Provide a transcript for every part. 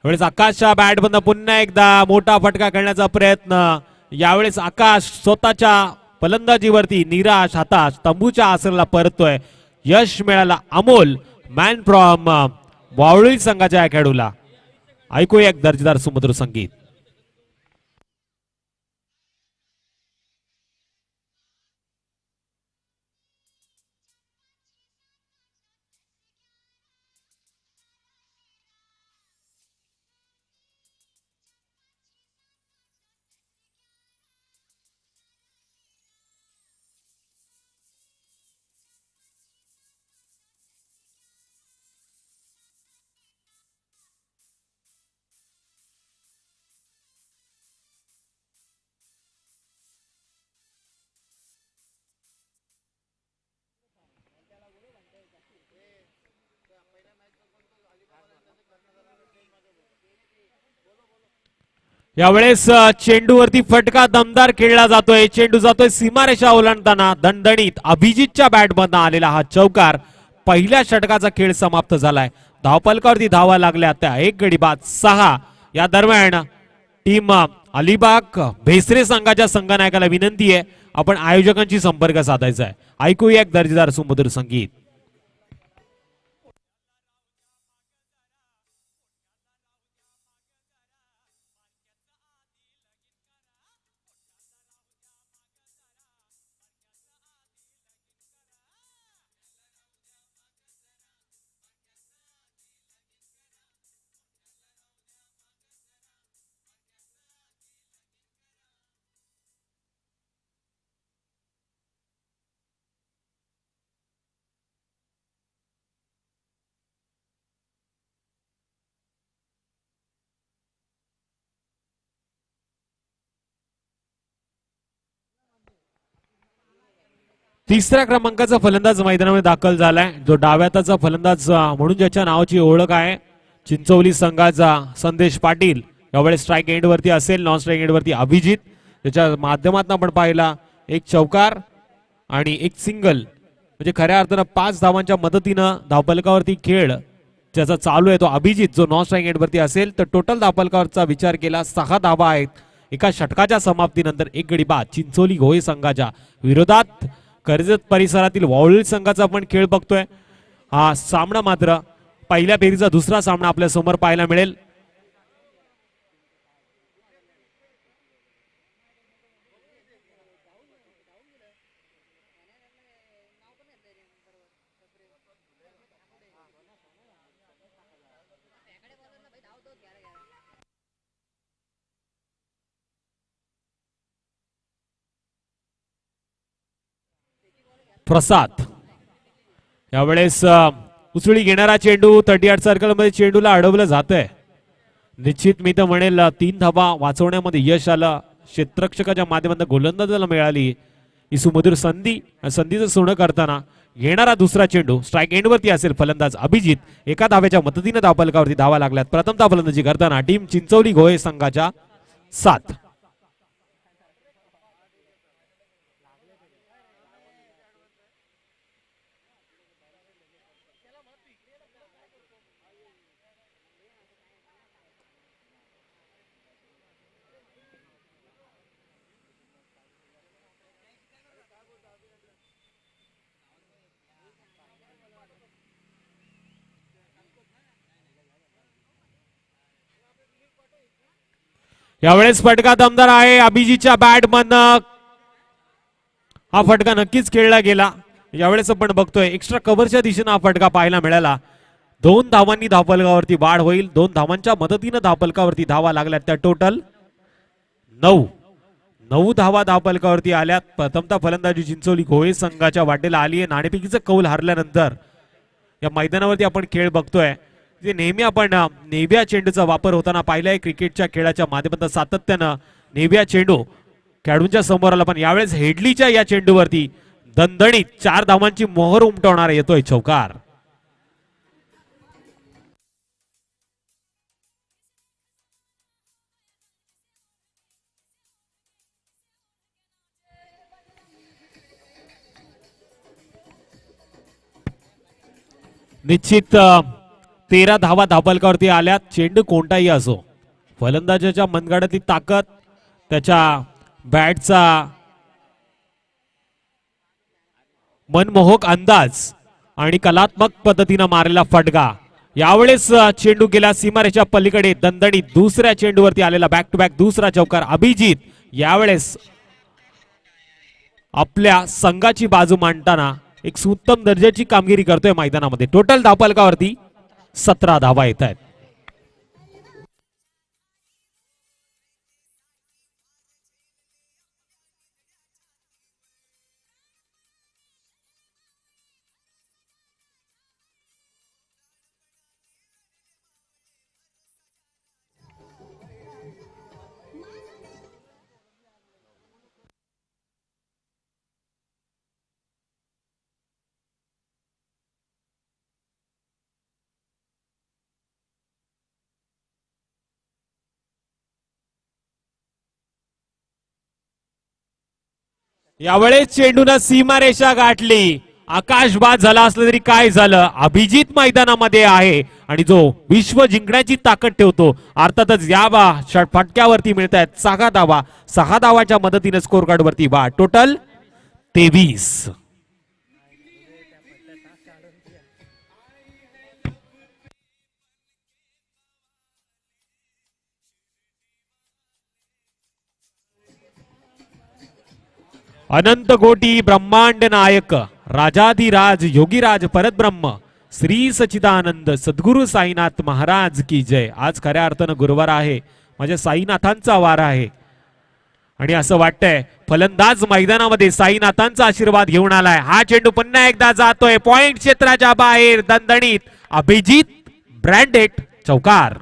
यावेळेस आकाशच्या बॅटमधून पुन्हा एकदा मोठा फटका खेळण्याचा प्रयत्न. यावेळेस आकाश स्वतःच्या फलंदाजीवरती निराश हताश तंबूच्या आसनाला परततोय. यश मिळाला अमोल मॅन फ्रॉम वावळी संघाच्या खेळाडूला. ऐकूया एक दर्जेदार सुमधुर संगीत. यावेळेस चेंडूवरती फटका दमदार खेळला जातोय. चेंडू जातोय सीमारेषा ओलांडताना. दणदणीत अभिजितच्या बॅटमधून आलेला हा चौकार. पहिल्या षटकाचा खेळ समाप्त झालाय. धावपलकावरती धावा लागल्या त्या. एक गडी बाद 6. या दरम्यान टीम अलिबाग भेसरे संघाच्या संघनायकाला विनंती आहे आपण आयोजकांशी संपर्क साधायचा आहे. ऐकूया एक दर्जेदार सुमधुर संगीत. तिसऱ्या क्रमांकाचा फलंदाज मैदानामध्ये दाखल झालाय. जो डाव्याताचा फलंदाज म्हणून ज्याच्या नावाची ओळख आहे चिंचोली संघाचा संदेश पाटील. यावेळेस स्ट्राईक एंड वरती असेल. नॉन स्ट्राईक एंड वरती अभिजित. त्याच्या माध्यमातून आपण पाहिला एक चौकार आणि एक सिंगल. म्हणजे खऱ्या अर्थानं 5 धावांच्या मदतीनं धावपलकावरती खेळ ज्याचा चालू आहे तो अभिजित जो नॉन स्ट्राईक एंड वरती असेल तर टोटल धावपलकावरचा विचार केला 6 धावा आहेत. एका षटकाच्या समाप्तीनंतर एक गडी बाद चिंचोली घोळे संघाच्या विरोधात. कर्जत परिसरातील वावळी संघाचा आपण खेळ बघतोय. हा सामना मात्र पहिल्या फेरीचा दुसरा सामना आपल्या समोर पाहायला मिळेल. प्रसाद यावेळेस उसळी घेणारा चेंडू 38 सर्कल मध्ये चेंडूला अडवलं जातंय. निश्चित मी तर म्हणेल 3 धावा वाचवण्यामध्ये यश आलं. क्षेत्ररक्षकाच्या माध्यमातून गोलंदाजाला मिळाली ही सुमधुर संधीचं सोनं करताना. घेणारा दुसरा चेंडू स्ट्राईक एंड वरती असेल. फलंदाज अभिजित. एका धाव्याच्या मदतीने धावपलकावरती धावा लागल्यात. प्रथमतः फलंदाजी करताना टीम चिंचोली घोळे संघाच्या 7. यावेळेस फटका दमदार आहे अभिजितच्या बॅट मधनं. हा फटका नक्कीच खेळला गेला. यावेळेस आपण बघतोय एक्स्ट्रा कव्हरच्या दिशेने हा फटका पाहायला मिळाला. 2 धावांनी धावपलकावरती वाढ होईल. 2 धावांच्या मदतीने धावपलकावरती धावा लागल्यात त्या टोटल 9 धावा धावपलकावरती आल्यात. प्रथमतः फलंदाजी चिंचोली घोळे संघाच्या वाटेला आली आहे. नाणेफेकीचं कौल हारल्यानंतर या मैदानावरती आपण खेळ बघतोय. नेहमी आपण नेव्या चेंडूचा वापर होताना पाहिलाय क्रिकेटच्या खेळाच्या माध्यमातून सातत्यानं. नेव्या चेंडू खेळाडूंच्या समोर आला पण यावेळेस हेडलीच्या या चेंडूवरती दणदणीत 4 धावांची मोहर उमटवणारा येतोय चौकार. निश्चित 13 धावा धावफलकावरती आल्यात. चेंडू कोणताही असो, फलंदाजाच्या मनगडातली ताकद, त्याच्या बॅटचा मनमोहक अंदाज आणि कलात्मक पद्धतीने मारलेला फटका. यावेळेस चेंडू गेला सीमारेच्या पलीकडे. दणदणीत दुसऱ्या चेंडूवरती आलेला बॅक टू बॅक दुसरा चौकार. अभिजित यावेळेस आपल्या संघाची बाजू मांडताना एक उत्तम दर्जाची कामगिरी करतोय मैदानामध्ये. टोटल धावफलकावरती 17 धावा येत आहेत. यावेळेस चेंडूनं सीमारेषा गाठली. आकाश बाद झाला असलं तरी काय झालं, अभिजित मैदानामध्ये आहे आणि जो विश्व जिंकण्याची ताकद ठेवतो. अर्थातच या फटक्यावरती मिळत आहेत 6 धावा. 6 धावाच्या मदतीने स्कोर कार्ड वरती टोटल 23. अनंत कोटी ब्रह्मांड नायक राजाधिराज योगीराज परतब्रह्म श्री सच्चिदानंद सद्गुरु साईनाथ महाराज की जय. आज खऱ्या अर्थानं गुरुवार आहे, माझ्या साईनाथांचा वार आहे आणि असं वाटतंय फलंदाज मैदानामध्ये साईनाथांचा आशीर्वाद घेऊन आलाय. हा चेंडू पुन्हा एकदा जातोय पॉइंट क्षेत्राच्या बाहेर. दणदणीत अभिजित ब्रँडेड चौकार.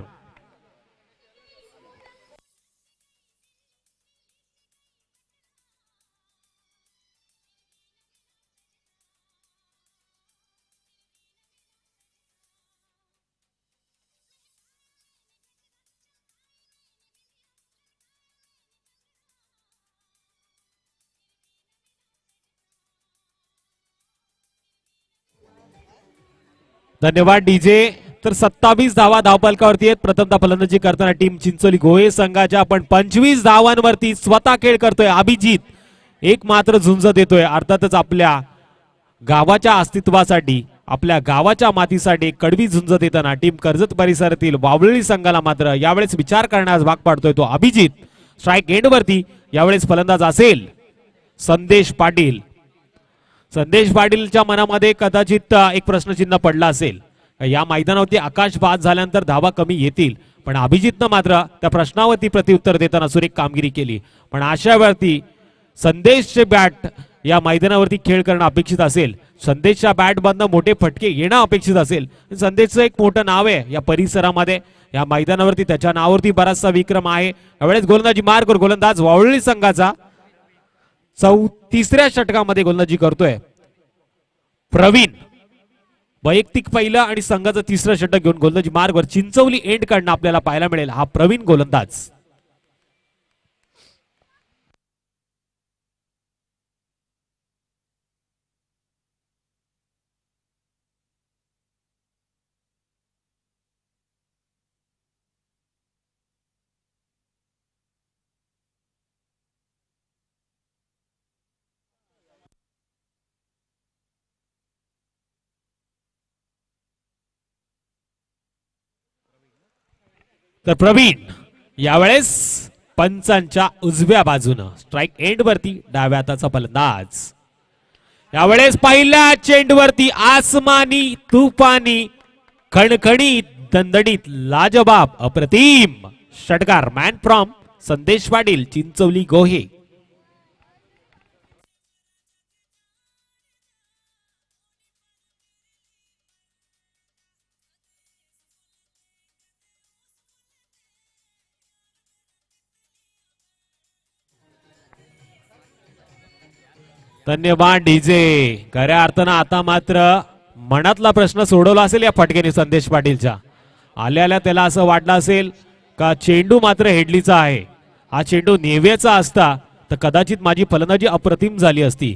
धन्यवाद डीजे. तर 27 धावा धावफलकावरती आहेत. प्रथमतः फलंदाजी करताना टीम चिंचोली गोहे संघाच्या पण 25 धावांवरती स्वतः खेळ करतोय अभिजित. एक मात्र झुंज देतोय. अर्थातच आपल्या गावाच्या अस्तित्वासाठी, आपल्या गावाच्या मातीसाठी कडवी झुंज देताना टीम कर्जत परिसरातील वावळी संघाला मात्र यावेळेस विचार करण्यास भाग पाडतोय तो अभिजित. स्ट्राईक एंडवरती यावेळेस फलंदाज असेल संदेश पाटील. संदेश पाटीलच्या मनामध्ये कदाचित एक प्रश्नचिन्ह पडला असेल, या मैदानावरती आकाश बाद झाल्यानंतर धावा कमी येतील, पण अभिजितनं मात्र त्या प्रश्नावरती प्रत्युत्तर देताना सुरेख कामगिरी केली. पण अशावरती संदेशचे बॅट या मैदानावरती खेळ करणं अपेक्षित असेल, संदेशच्या बॅट मधनं मोठे फटके येणं अपेक्षित असेल. संदेशचं एक मोठं नाव आहे या परिसरामध्ये, या मैदानावरती त्याच्या नावावरती बराचसा विक्रम आहे. यावेळेस गोलंदाजी मार्ग गोलंदाज वावळी संघाचा तिसऱ्या षटकामध्ये गोलंदाजी करतोय प्रवीण. वैयक्तिक पहिलं आणि संघाचं तिसरं षटक घेऊन गोलंदाजी मार्गवर चिंचवली एंड कडनं आपल्याला पाहायला मिळेल हा प्रवीण गोलंदाज. तर प्रवीण यावेळेस पंचांच्या उजव्या बाजूनं स्ट्राईक एंड वरती डाव्या हाताचा फलंदाज. यावेळेस पहिल्या चेंडूवरती आसमानी तुफानी खणखणीत दणदणीत लाजबाब अप्रतिम षटकार. मॅन फ्रॉम संदेश पाटील चिंचवली गोहे. धन्यवाद डीजे. खऱ्या अर्थानं आता मात्र मनातला प्रश्न सोडवला असेल या फटकेने संदेश पाटीलच्या. आल्या आल्या त्याला असं वाटलं असेल का चेंडू मात्र हेडलीचा आहे, हा चेंडू नेव्याचा असता तर कदाचित माझी फलंदाजी अप्रतिम झाली असती.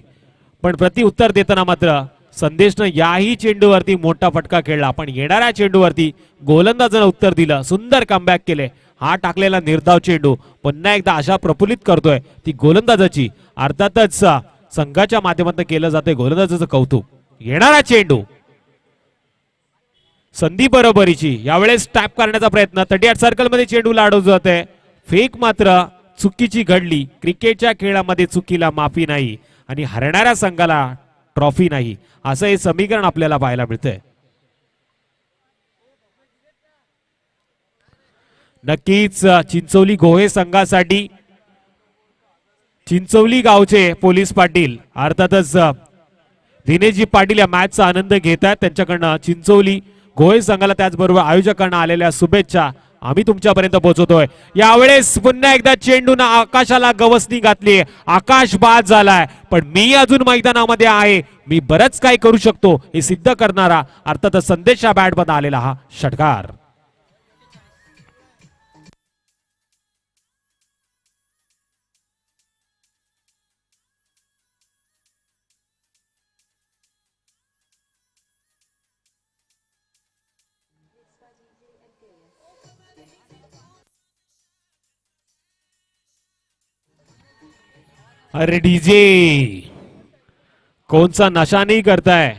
पण प्रति उत्तर देताना मात्र संदेशनं याही चेंडूवरती मोठा फटका खेळला, पण येणाऱ्या चेंडूवरती गोलंदाजानं उत्तर दिलं. सुंदर कमबॅक केले. हा टाकलेला निर्धाव चेंडू पुन्हा एकदा आशा प्रफुल्लित करतोय ती गोलंदाजाची. अर्थातच संघाच्या माध्यमातून केलं जाते गोलंदाजाचं कौतुक. येणारा चेंडू संधी बरोबरीची, यावेळेस टॅप करण्याचा प्रयत्न. 38 सर्कल मध्ये चेंडू लाडू जाते. फेक मात्र चुकीची घडली. क्रिकेटच्या खेळामध्ये चुकीला माफी नाही आणि हरणाऱ्या संघाला ट्रॉफी नाही, असं हे समीकरण आपल्याला पाहायला मिळतंय. नक्कीच चिंचोली गोहे संघासाठी चिंचोली गावचे पोलीस पाटील अर्थातच दिनेशजी पाटील या मॅचचा आनंद घेत आहेत. त्यांच्याकडनं चिंचोली गोहे संघाला त्याचबरोबर आयोजकांना आलेल्या शुभेच्छा आम्ही तुमच्यापर्यंत पोहोचवतोय. यावेळेस पुन्हा एकदा चेंडून आकाशाला गवसणी घातली. आकाश बाद झालाय, पण मी अजून मैदानामध्ये आहे, मी बरंच काही करू शकतो हे सिद्ध करणारा अर्थातच संदेशा बॅटमध्ये आलेला हा षटकार. अरे डीजे कोणचा नशा नाही करताय.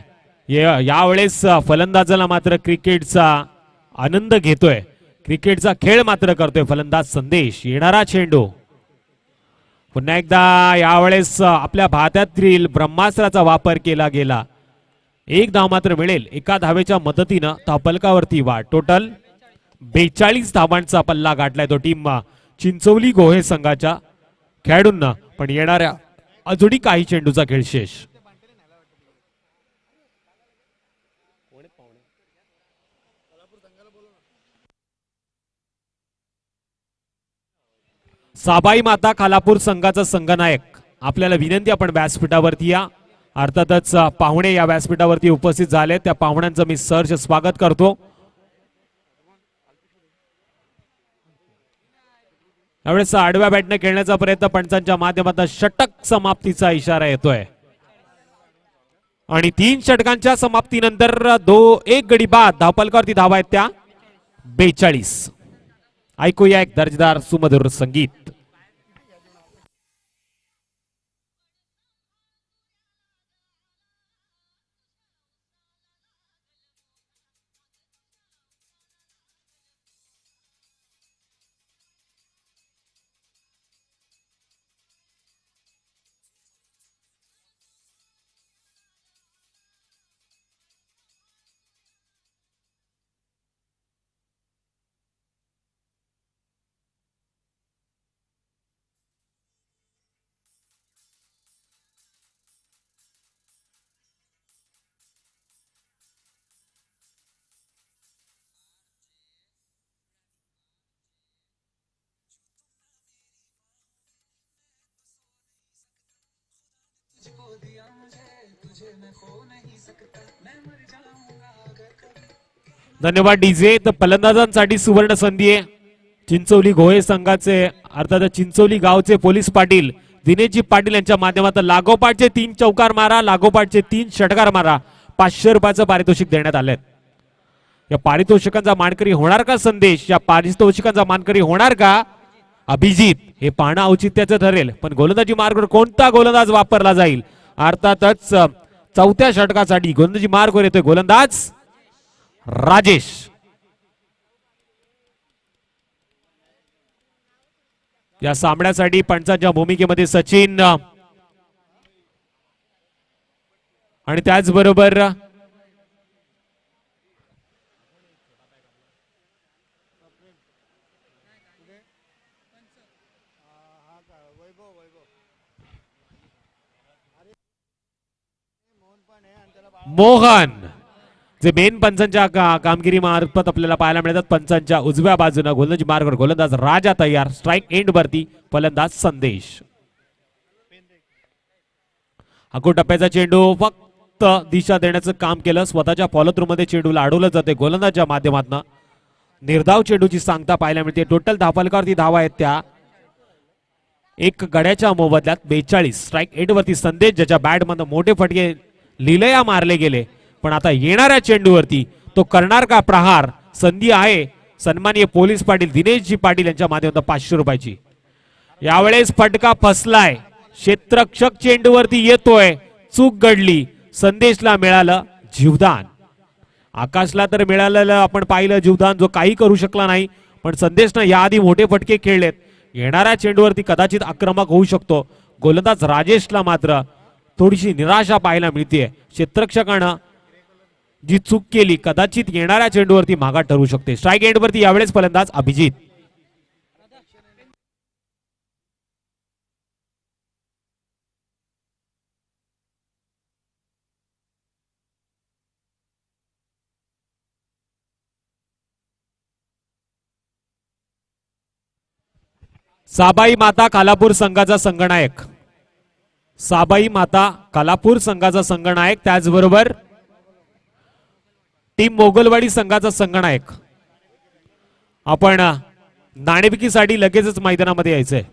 यावेळेस फलंदाजाला मात्र क्रिकेटचा आनंद घेतोय, क्रिकेटचा खेळ मात्र करतोय फलंदाज संदेश. येणारा चेंडू पुन्हा एकदा यावेळेस आपल्या भात्यातील ब्रह्मास्त्राचा वापर केला गेला. एक धाव मात्र मिळेल. एका धावेच्या मदतीनं धावफलकावरती वाढ. टोटल 42 धावांचा पल्ला गाठलाय तो टीम चिंचोली गोहे संघाच्या खेळाडूंना. पण येणाऱ्या अजूनही काही चेंडूचा खेळ शेष. साबाई माता खालापूर संघाचा संघनायक आपल्याला विनंती, आपण व्यासपीठावरती या. अर्थातच पाहुणे या व्यासपीठावरती उपस्थित झाले, त्या पाहुण्यांचं मी सहर्ष स्वागत करतो. यावेळेस आडव्या बॅटने खेळण्याचा प्रयत्न, पंचांच्या माध्यमातून षटक समाप्तीचा इशारा येतोय. आणि 3 षटकांच्या समाप्तीनंतर 1 गडी बाद धावफलकावरती धावा आहेत त्या 42. ऐकूया एक दर्जेदार सुमधुर संगीत. धन्यवाद डीजे. तर फलंदाजांसाठी सुवर्ण संधी आहे. चिंचोली गोहे संघाचे अर्थात चिंचोली गावचे पोलीस पाटील दिनेशजी पाटील यांच्या माध्यमातून लागोपाठचे 3 चौकार मारा, लागोपाठचे 3 षटकार मारा, 500 रुपयाचं पारितोषिक देण्यात आले. या पारितोषिकांचा मानकरी होणार का संदेश? या पारितोषिकांचा मानकरी होणार का अभिजित? हे पाहणं औचित्याचं ठरेल. पण गोलंदाजी मार्गावर कोणता गोलंदाज वापरला जाईल? अर्थातच 4थ्या षटकासाठी गोलंदाजी मार्गावर येतोय गोलंदाज राजेश. या सामन्यासाठी पंचांच्या भूमिकेमध्ये सचिन आणि त्याचबरोबर मोहन जे मेन पंचांच्या कामगिरी मार्फत आपल्याला पाहायला मिळतात. पंचांच्या उजव्या बाजूने गोलंदाजी मार्गावर गोलंदाज राजा तयार, स्ट्राइक एंड वरती फलंदाज संदेश. हाकू टप्प्याचा चेंडू फक्त दिशा देण्याचं काम केलं. स्वतःच्या फॉलो थ्रू मध्ये चेंडूला अडवलं जाते गोलंदाजच्या माध्यमातून. निर्धाव चेंडूची सांगता पाहायला मिळते. टोटल धावफलकावरती धावा आहेत त्या 1 गड्याच्या मोबदल्यात 42. स्ट्राइक एंड वरती संदेश, ज्याच्या बॅट मध्ये मोठे फटके लिलया मारले गेले, पण आता येणाऱ्या चेंडूवरती तो करणार का प्रहार? संधी आहे सन्माननीय पोलीस पाटील दिनेशजी पाटील यांच्या माध्यमातून 500 रुपयाची. यावेळेस फटका फसलाय, क्षेत्ररक्षक चेंडूवरती येतोय, चूक घडली, संदेशला मिळालं जीवदान. आकाशला तर मिळालेलं आपण पाहिलं जीवदान, जो काही करू शकला नाही, पण संदेशनं याआधी मोठे फटके खेळलेत. येणाऱ्या चेंडूवरती कदाचित आक्रमक होऊ शकतो. गोलंदाज राजेशला मात्र थोडीशी निराशा पाहायला मिळते. क्षेत्ररक्षकानं जी चूक केली कदाचित येणाऱ्या चेंडूवरती मागा ठरू शकते. स्ट्राईक एंडवरती यावेळेस फलंदाज अभिजित. साबाई माता कालापूर संघाचा संघनायक, साबाई माता कालापूर संघाचा संघनायक, त्याचबरोबर टीम मोगलवाडी संघाचा संघनायक. आपण नाणेफेकीसाठी लगेचच मैदानामध्ये यायचंय.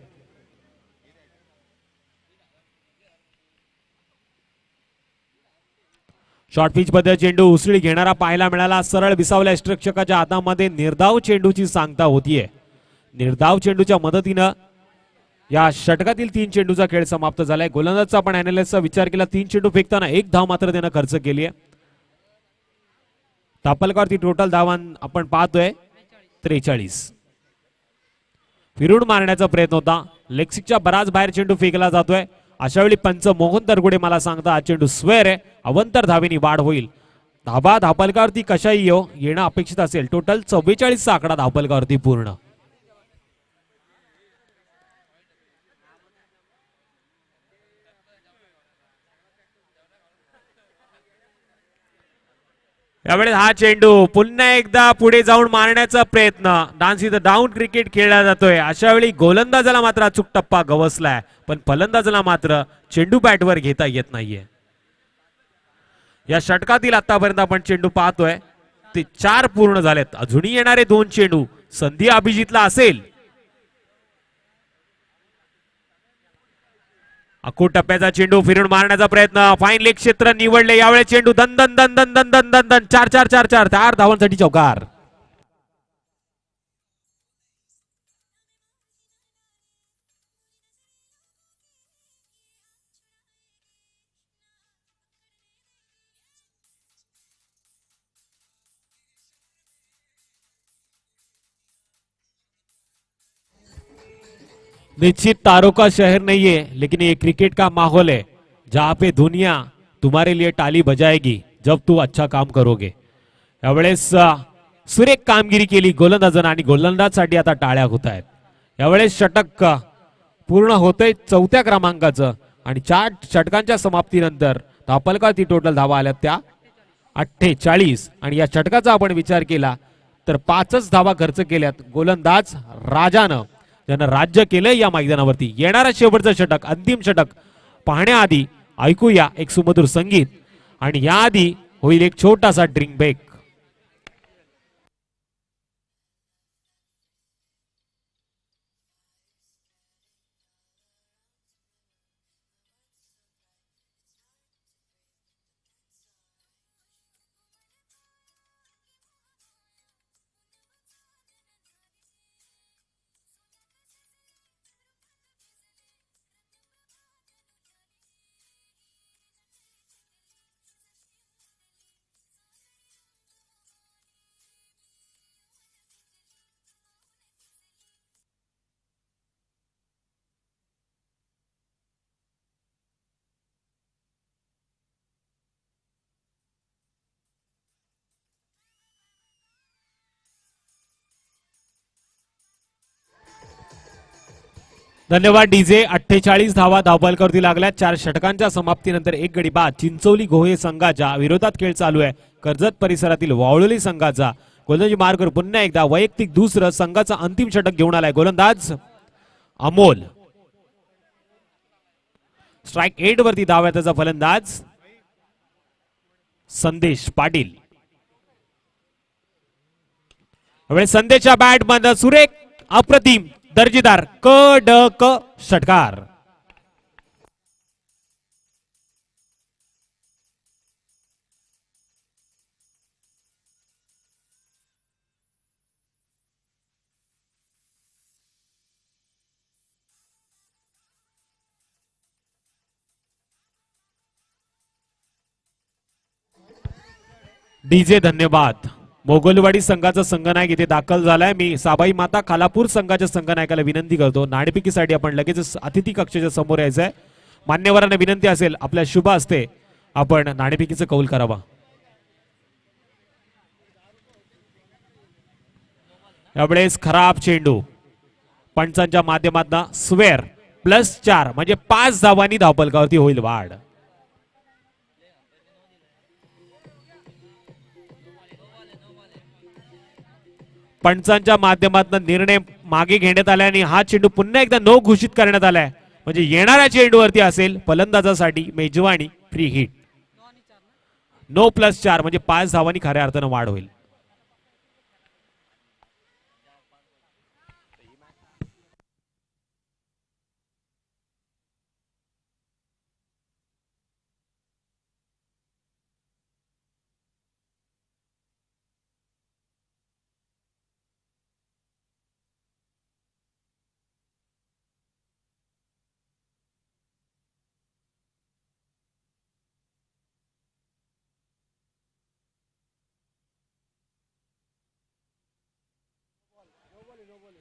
शॉर्ट पिच मध्ये चेंडू उसळी घेणारा पाहायला मिळाला. सरळ विसावल्या यष्टिरक्षकाच्या हातामध्ये निर्धाव चेंडूची सांगता होतीये. निर्धाव चेंडूच्या मदतीनं या षटकातील 3 चेंडूचा खेळ समाप्त झालाय. गोलंदाजचा आपण अॅनालिस्टचा विचार केला, 3 चेंडू फेकताना 1 धाव मात्र त्यानं खर्च केली आहे. तापलकरती टोटल धावां आपण पाहतोय 43. फिरून मारण्याचा प्रयत्न होता, लेगसिकच्या बराच बाहेर चेंडू फेकला जातोय. अशा वेळी पंच मोहन तरगुडे मला सांगता हा चेंडू स्क्वेअर आहे, अवंतर धावेनी वाढ होईल. धाबा धापलकरती कशाही येणं अपेक्षित असेल. टोटल 44 चा आकडा धापलकरती पूर्ण. यावेळेस हा चेंडू पुन्हा एकदा पुढे जाऊन मारण्याचा प्रयत्न, डान्स इथं डाऊन क्रिकेट खेळला जातोय. अशा वेळी गोलंदाजाला मात्र अचूक टप्पा गवसलाय, पण फलंदाजाला मात्र चेंडू बॅटवर घेता येत नाहीये. या षटकातील आतापर्यंत आपण चेंडू पाहतोय ते 4 पूर्ण झालेत. अजूनही येणारे 2 चेंडू संधी अभिजितला असेल. अकू टप्प्याचा चेंडू फिरून मारण्याचा प्रयत्न, फाईन लेग क्षेत्र निवडले. यावेळेस चेंडू दन दन दन दन दन दन दन दन 4 धावांसाठी चौकार. निश्चित तारों का शहर नहीं है, लेकिन ये क्रिकेट का माहौल है जहां पे दुनिया तुम्हारे लिए ताली बजाएगी जब तू अच्छा काम करोगे. यावेळेस सुरेख कामगिरी केली गोलंदाजानं आणि गोलंदाजसाठी आता टाळ्या होत आहेत. यावेळेस षटक पूर्ण होतंय 4थ्या क्रमांकाचं आणि 4 षटकांच्या समाप्तीनंतर तापलकरती टोटल धावा आल्या त्या 48. आणि या षटकाचा आपण विचार केला तर 5च धावा खर्च केल्यात गोलंदाज राजानं, ज्यानं राज्य केलंय या मैदानावरती. येणारा शेवटचं षटक, अंतिम षटक पाहण्याआधी ऐकूया एक सुमधुर संगीत आणि याआधी होईल एक छोटासा ड्रिंक ब्रेक. धन्यवाद डीजे. 48 धावा धावपलकरती लागल्या. 4 षटकांच्या समाप्तीनंतर एक गडी बाद चिंचोली गोहे संघाच्या विरोधात खेळ चालू आहे. कर्जत परिसरातील वावळोली संघाचा गोलंदाजी मार्गवर पुन्हा एकदा वैयक्तिक दुसरं संघाचा अंतिम षटक घेऊन आलाय गोलंदाज अमोल. स्ट्राइक 8 वरती धाव आहे त्याचा फलंदाज संदेश पाटील. संदेशच्या बॅट मध्ये सुरेख अप्रतिम दर्जेदार कडक षटकार. डीजे धन्यवाद. मोगलवाडी संघाचा संघनायक इथे दाखल झालाय. मी साबाई माता खालापूर संघाच्या संघनायकाला विनंती करतो, नाणेफेकीसाठी आपण लगेच अतिथी कक्षाच्या समोर यायचंय. मान्यवरांना विनंती असेल आपल्या शुभ हस्ते आपण नाणेफेकीचं कौल करावा. यावेळेस खराब चेंडू, पंचांच्या माध्यमातून स्वेअर +4 म्हणजे 5 धावांनी धावफलकावरती होईल वाढ. पंचांच्या माध्यमातून निर्णय मागे घेण्यात आला आणि हा चेंडू पुन्हा एकदा नो घोषित करण्यात आलाय. म्हणजे येणाऱ्या चेंडूवरती असेल फलंदाजासाठी मेजवानी फ्री हिट. नो +4 म्हणजे 5 धावांनी खऱ्या अर्थानं वाढ होईल.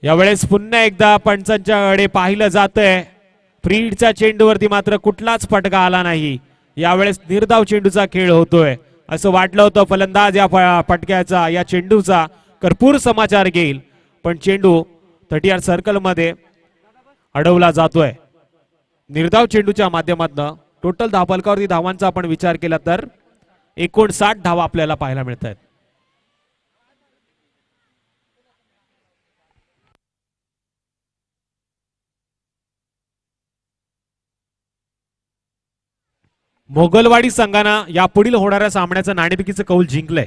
यावेळेस पुन्हा एकदा पंचांच्याकडे पाहिलं जातंय. फ्रीडच्या चेंडूवरती मात्र कुठलाच फटका आला नाही. यावेळेस निर्धाव चेंडूचा खेळ होतोय. असं वाटलं होतं फलंदाज या फटक्याचा या चेंडूचा कर्पूर समाचार घेईल, पण चेंडू 30 सर्कल मध्ये अडवला जातोय. निर्धाव चेंडूच्या माध्यमातून टोटल धावफलकावरती धावांचा आपण विचार केला तर 59 धावा आपल्याला पाहायला मिळत आहेत. मोगलवाडी संघानं यापुढील होणाऱ्या सामन्याचं नाणेफेकीचं कौल जिंकलंय.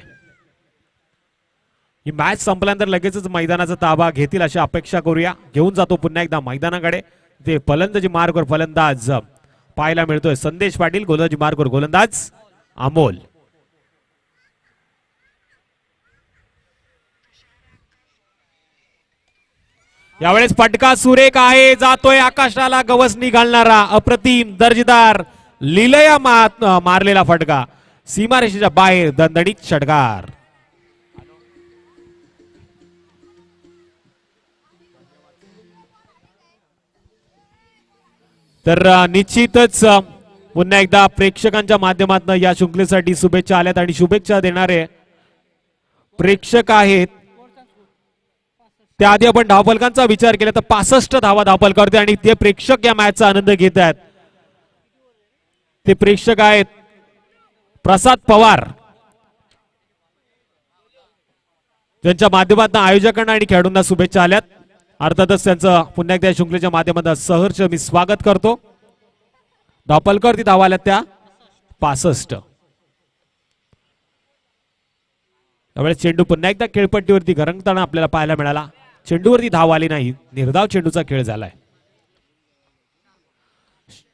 ही मॅच संपल्यानंतर लगेचच मैदानाचा ताबा घेतील अशी अपेक्षा करूया. घेऊन जातो पुन्हा एकदा मैदानाकडे. ते फलंदाजी मार्गवर फलंदाज पाहायला मिळतोय संदेश पाटील, गोलंदाजी मार्गवर गोलंदाज अमोल. यावेळेस फटका सुरेख आहे, जातोय आकाशाला गवसणी घालणारा अप्रतिम दर्जेदार लीलया मारलेला फटका, सीमारेषेच्या बाहेर दणदणीत षटकार. तर निश्चितच पुन्हा एकदा प्रेक्षकांच्या माध्यमातून या शृंखलेसाठी शुभेच्छा आल्यात आणि शुभेच्छा देणारे प्रेक्षक आहेत. त्याआधी आपण धावफलकांचा विचार केला तर 65 धावा धावफलकावरती आणि ते प्रेक्षक या मॅचचा आनंद घेत आहेत. ते प्रेक्षक आहेत प्रसाद पवार, त्यांच्या माध्यमातून आयोजकांना आणि खेळाडूंना शुभेच्छा आल्यात. अर्थातच त्यांचं पुन्हा एकदा शृंखलेच्या माध्यमातून सहर्ष मी स्वागत करतो. धावफलकावरती धावा आल्यात त्या 65. त्यावेळेस चेंडू पुन्हा एकदा खेळपट्टीवरती घरंगताना आपल्याला पाहायला मिळाला. चेंडूवरती धाव आली नाही, निर्धाव चेंडूचा खेळ झालाय.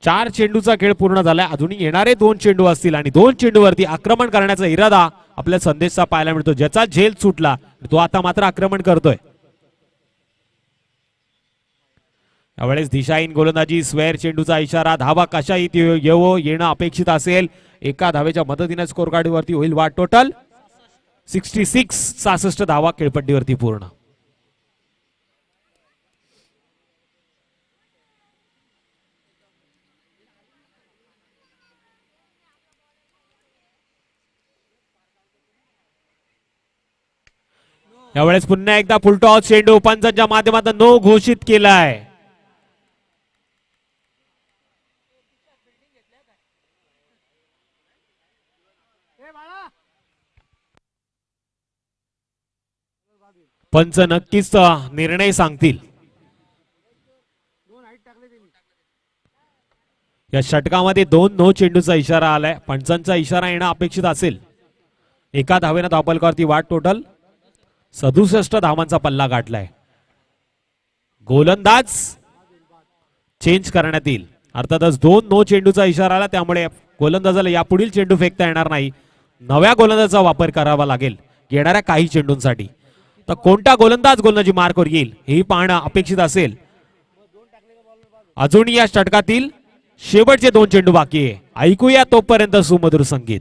4 चेंडूचा खेळ पूर्ण झालाय. अजूनही येणारे 2 चेंडू असतील आणि 2 चेंडूवरती आक्रमण करण्याचा इरादा आपल्या संदेशचा पाहायला मिळतो. ज्याचा झेल सुटला तो आता मात्र आक्रमण करतोय. यावेळेस दिशाहीन गोलंदाजी, स्क्वेअर चेंडूचा इशारा, धावा कशाही येणं अपेक्षित असेल. एका धावेच्या मदतीने स्कोर कार्डवरती होईल वाढ. टोटल 66 धावा खेळपट्टीवरती पूर्ण. यावेळेस पुन्हा एकदा फुलटॉस चेंडू पंचांच्या माध्यमातून नो घोषित केलाय. पंच नक्कीच निर्णय सांगतील. या षटकामध्ये 2 नो चेंडूचा इशारा आलाय. पंचांचा इशारा येणं अपेक्षित असेल. एका धावेनं धावफलकावरती वाढ. टोटल 67 धावांचा पल्ला गाठलाय. गोलंदाज चेंज करण्यात येईल. अर्थातच 2 नो चेंडूचा इशारा आला, त्यामुळे गोलंदाजाला यापुढील चेंडू फेकता येणार नाही. नव्या गोलंदाजाचा वापर करावा लागेल येणाऱ्या काही चेंडूंसाठी. तर कोणता गोलंदाज गोलंदाजी मार्कवर येईल हे पाहणं अपेक्षित असेल. अजून या षटकातील शेवटचे 2 चेंडू बाकी आहे. ऐकूया तोपर्यंत सुमधुर संगीत.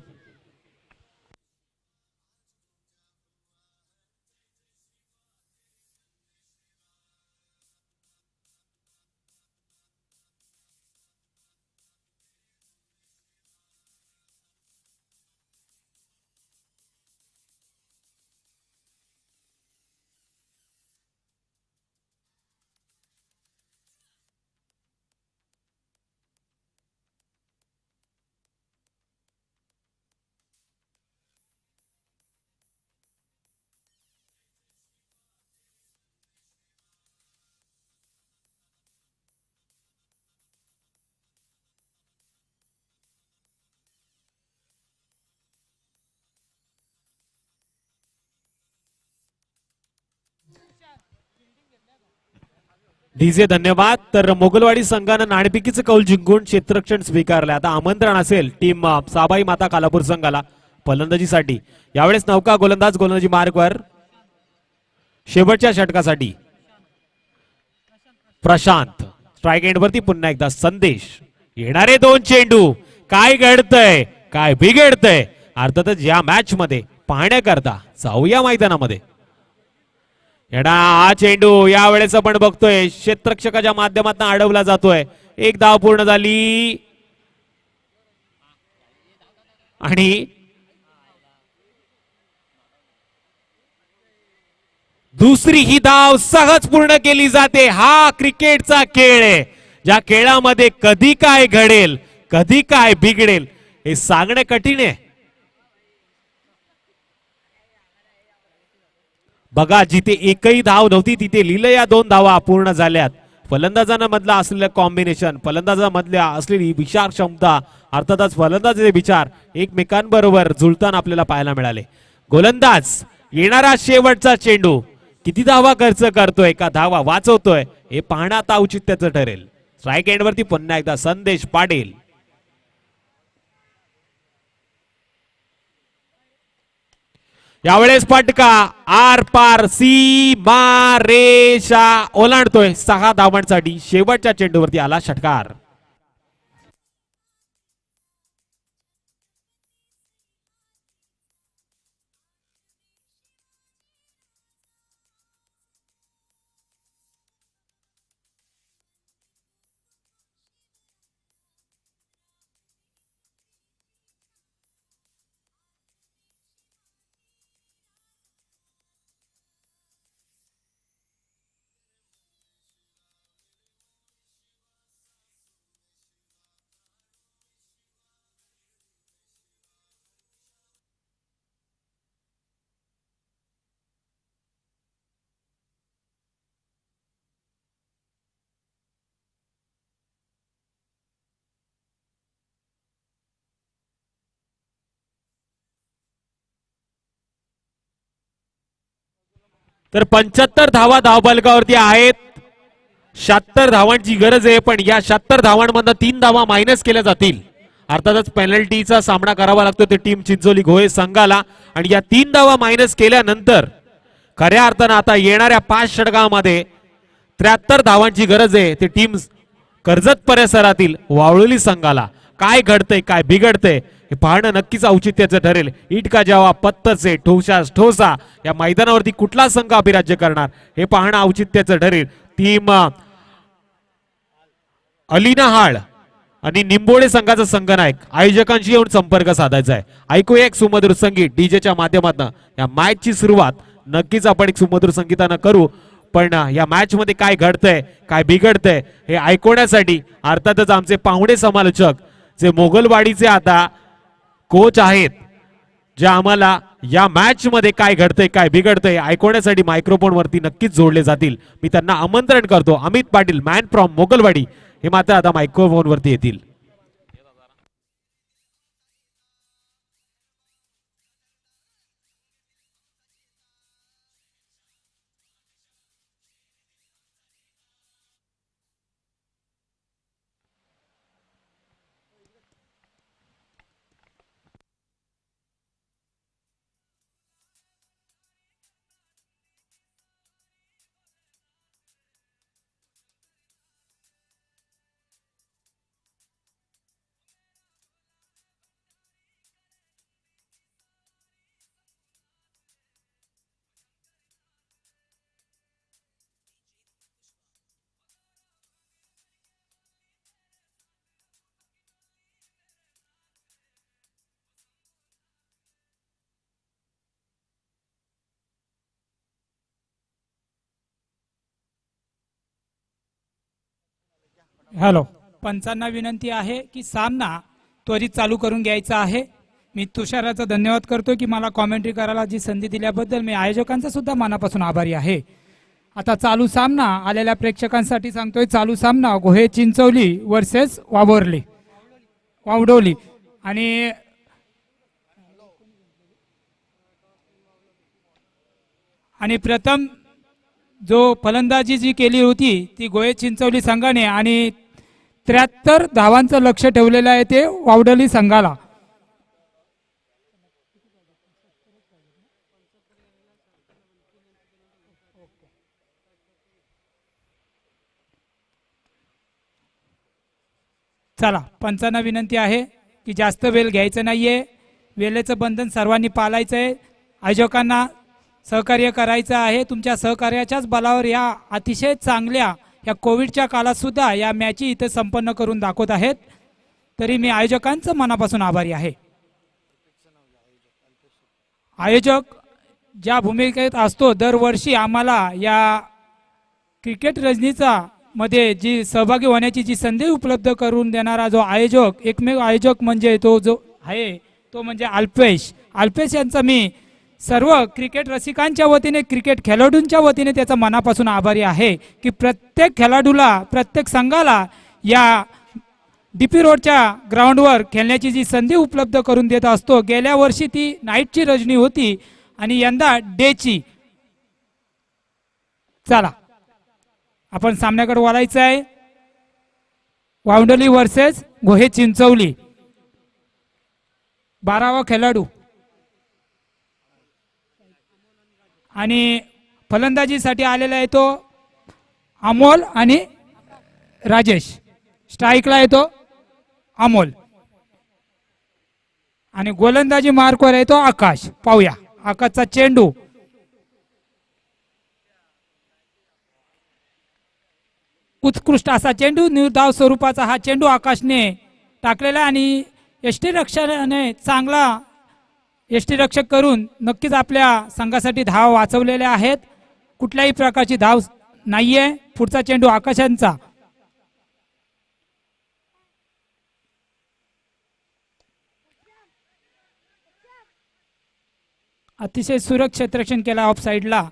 डीजे धन्यवाद. तर मोगलवाडी संघानं नाणेफेकीचं कौल जिंकून क्षेत्ररक्षण स्वीकारलं. आता आमंत्रण असेल टीम साबाई माता कालापूर संघाला फलंदाजीसाठी. यावेळेस नौका गोलंदाज गोलंदाजी मार्गवर शेवटच्या षटकासाठी प्रशांत. स्ट्राईक एंड वरती पुन्हा एकदा संदेश. येणारे दोन चेंडू. काय घडतंय काय बिघडतंय अर्थातच या मॅच मध्ये पाहण्याकरता जाऊया मैदानामध्ये. येणा हा चेंडू यावेळेस आपण बघतोय क्षेत्ररक्षकाच्या माध्यमातून अडवला जातोय. एक धाव पूर्ण झाली आणि दुसरी ही धाव सहज पूर्ण केली जाते. हा क्रिकेटचा खेळ आहे ज्या खेळामध्ये कधी काय घडेल कधी काय बिघडेल हे सांगणे कठीण आहे. बघा जिथे एकही धाव नव्हती तिथे लिहिलं या दोन धावा पूर्ण झाल्यात. फलंदाजांमधला असलेलं कॉम्बिनेशन फलंदाजांमधल्या असलेली विचार क्षमता अर्थातच फलंदाजाचे विचार एकमेकांबरोबर जुळताना आपल्याला पाहायला मिळाले. गोलंदाज येणारा शेवटचा चेंडू किती धावा खर्च करतोय का धावा वाचवतोय हे पाहणं आता औचित्याचं ठरेल. स्ट्राईक एंड वरती पुन्हा एकदा संदेश पाटील. यावेळेस फटका आर पार सीमा रेषा ओलांडतोय. 6 धावांसाठी शेवटच्या चेंडूवरती आला षटकार. तर 75 धावा धावफलकावरती आहेत. 76 धावांची गरज आहे पण या 76 धावांमधून 3 धावा मायनस केल्या जातील. अर्थातच पेनल्टीचा सामना करावा लागतो ते टीम चिंचोली घोळे संघाला. आणि या 3 धावा मायनस केल्यानंतर खऱ्या अर्थानं आता येणाऱ्या 5 षटकामध्ये 73 धावांची गरज आहे ते टीम कर्जत परिसरातील वावळोली संघाला. काय घडतंय काय बिघडतंय हे पाहणं नक्कीच औचित्याचं ठरेल. इटका जावा पत्तर से ठोसास ठोसा या मैदानावरती कुठला संघ अभिराज्य करणार हे पाहणं औचित्याचं ठरेल. टीम अलिनाहाळ आणि निंबोडे संघाचा संघनायक आयोजकांशी येऊन संपर्क साधायचा आहे. ऐकूया एक सुमधुर संगीत डीजेच्या माध्यमातून. या मॅचची सुरुवात नक्कीच आपण एक सुमधुर संगीतानं करू पण या मॅच मध्ये काय घडतंय काय बिघडतंय हे ऐकवण्यासाठी अर्थातच आमचे पाहुणे समालोचक जे मोगलवाडीचे आता कोच आहेत जे आम्हाला या मॅच मध्ये काय घडतंय काय बिघडतंय ऐकवण्यासाठी मायक्रोफोन वरती नक्कीच जोडले जातील. मी त्यांना आमंत्रण करतो. अमित पाटील मॅन फ्रॉम मोगलवाडी हे मात्र आता मायक्रोफोन वरती येतील. हॅलो. पंचांना विनंती आहे की सामना त्वरित चालू करून घ्यायचा आहे. मी तुषाराचा धन्यवाद करतो की मला कॉमेंट्री करायला जी संधी दिल्याबद्दल. मी आयोजकांचा सुद्धा मनापासून आभारी आहे. आता चालू सामना आलेल्या प्रेक्षकांसाठी सांगतोय. चालू सामना घोळे चिंचोली वर्सेस वावडोली आणि प्रथम जो फलंदाजी जी केली होती ती गोहे चिंचवली संघाने आणि 73 धावांचं लक्ष ठेवलेलं आहे ते वावडली संघाला. चला, पंचांना विनंती आहे की जास्त वेळ घ्यायचं नाहीये, वेळेचं बंधन सर्वांनी पाळायचं आहे. आयोजकांना सहकार्य करायचं आहे. तुमच्या सहकार्याच्याच बलावर या अतिशय चांगल्या या कोविडच्या काळात सुद्धा या मॅची इथे संपन्न करून दाखवत आहेत. तरी मी आयोजकांचं मनापासून आभारी आहे. आयोजक ज्या भूमिकेत असतो दरवर्षी आम्हाला या क्रिकेट रजनीचा मध्ये जी सहभागी होण्याची जी संधी उपलब्ध करून देणारा जो आयोजक, एकमेव आयोजक म्हणजे तो जो आहे तो म्हणजे अल्पेश. अल्पेश यांचा मी सर्व क्रिकेट रसिकांच्या वतीने, क्रिकेट खेळाडूंच्या वतीने त्याचा मनापासून आभारी आहे की प्रत्येक खेळाडूला, प्रत्येक संघाला या डीपी रोडच्या ग्राउंडवर खेळण्याची जी संधी उपलब्ध करून देत असतो. गेल्या वर्षी ती नाईटची रजनी होती आणि यंदा डेची. चला, आपण सामन्याकडे वळायचं आहे. वावंडली वर्सेस गोहे चिंचवली. 12वा खेळाडू आणि फलंदाजीसाठी आलेला आहे तो अमोल आणि राजेश. स्ट्राईकला येतो अमोल आणि गोलंदाजी मार्कवर येतो आकाश. पाहूया आकाशचा चेंडू. उत्कृष्ट असा चेंडू, निर्धाव स्वरूपाचा हा चेंडू आकाशने टाकलेला आणि यष्टीरक्षकाने चांगला यष्टीरक्षक करून नक्कीच आपल्या संघासाठी धाव वाचवलेल्या आहेत. कुठल्याही प्रकारची धाव नाहीये. पुढचा चेंडू आकाशांचा. अतिशय सुरक्षित क्षेत्ररक्षण केला ऑफ साइडला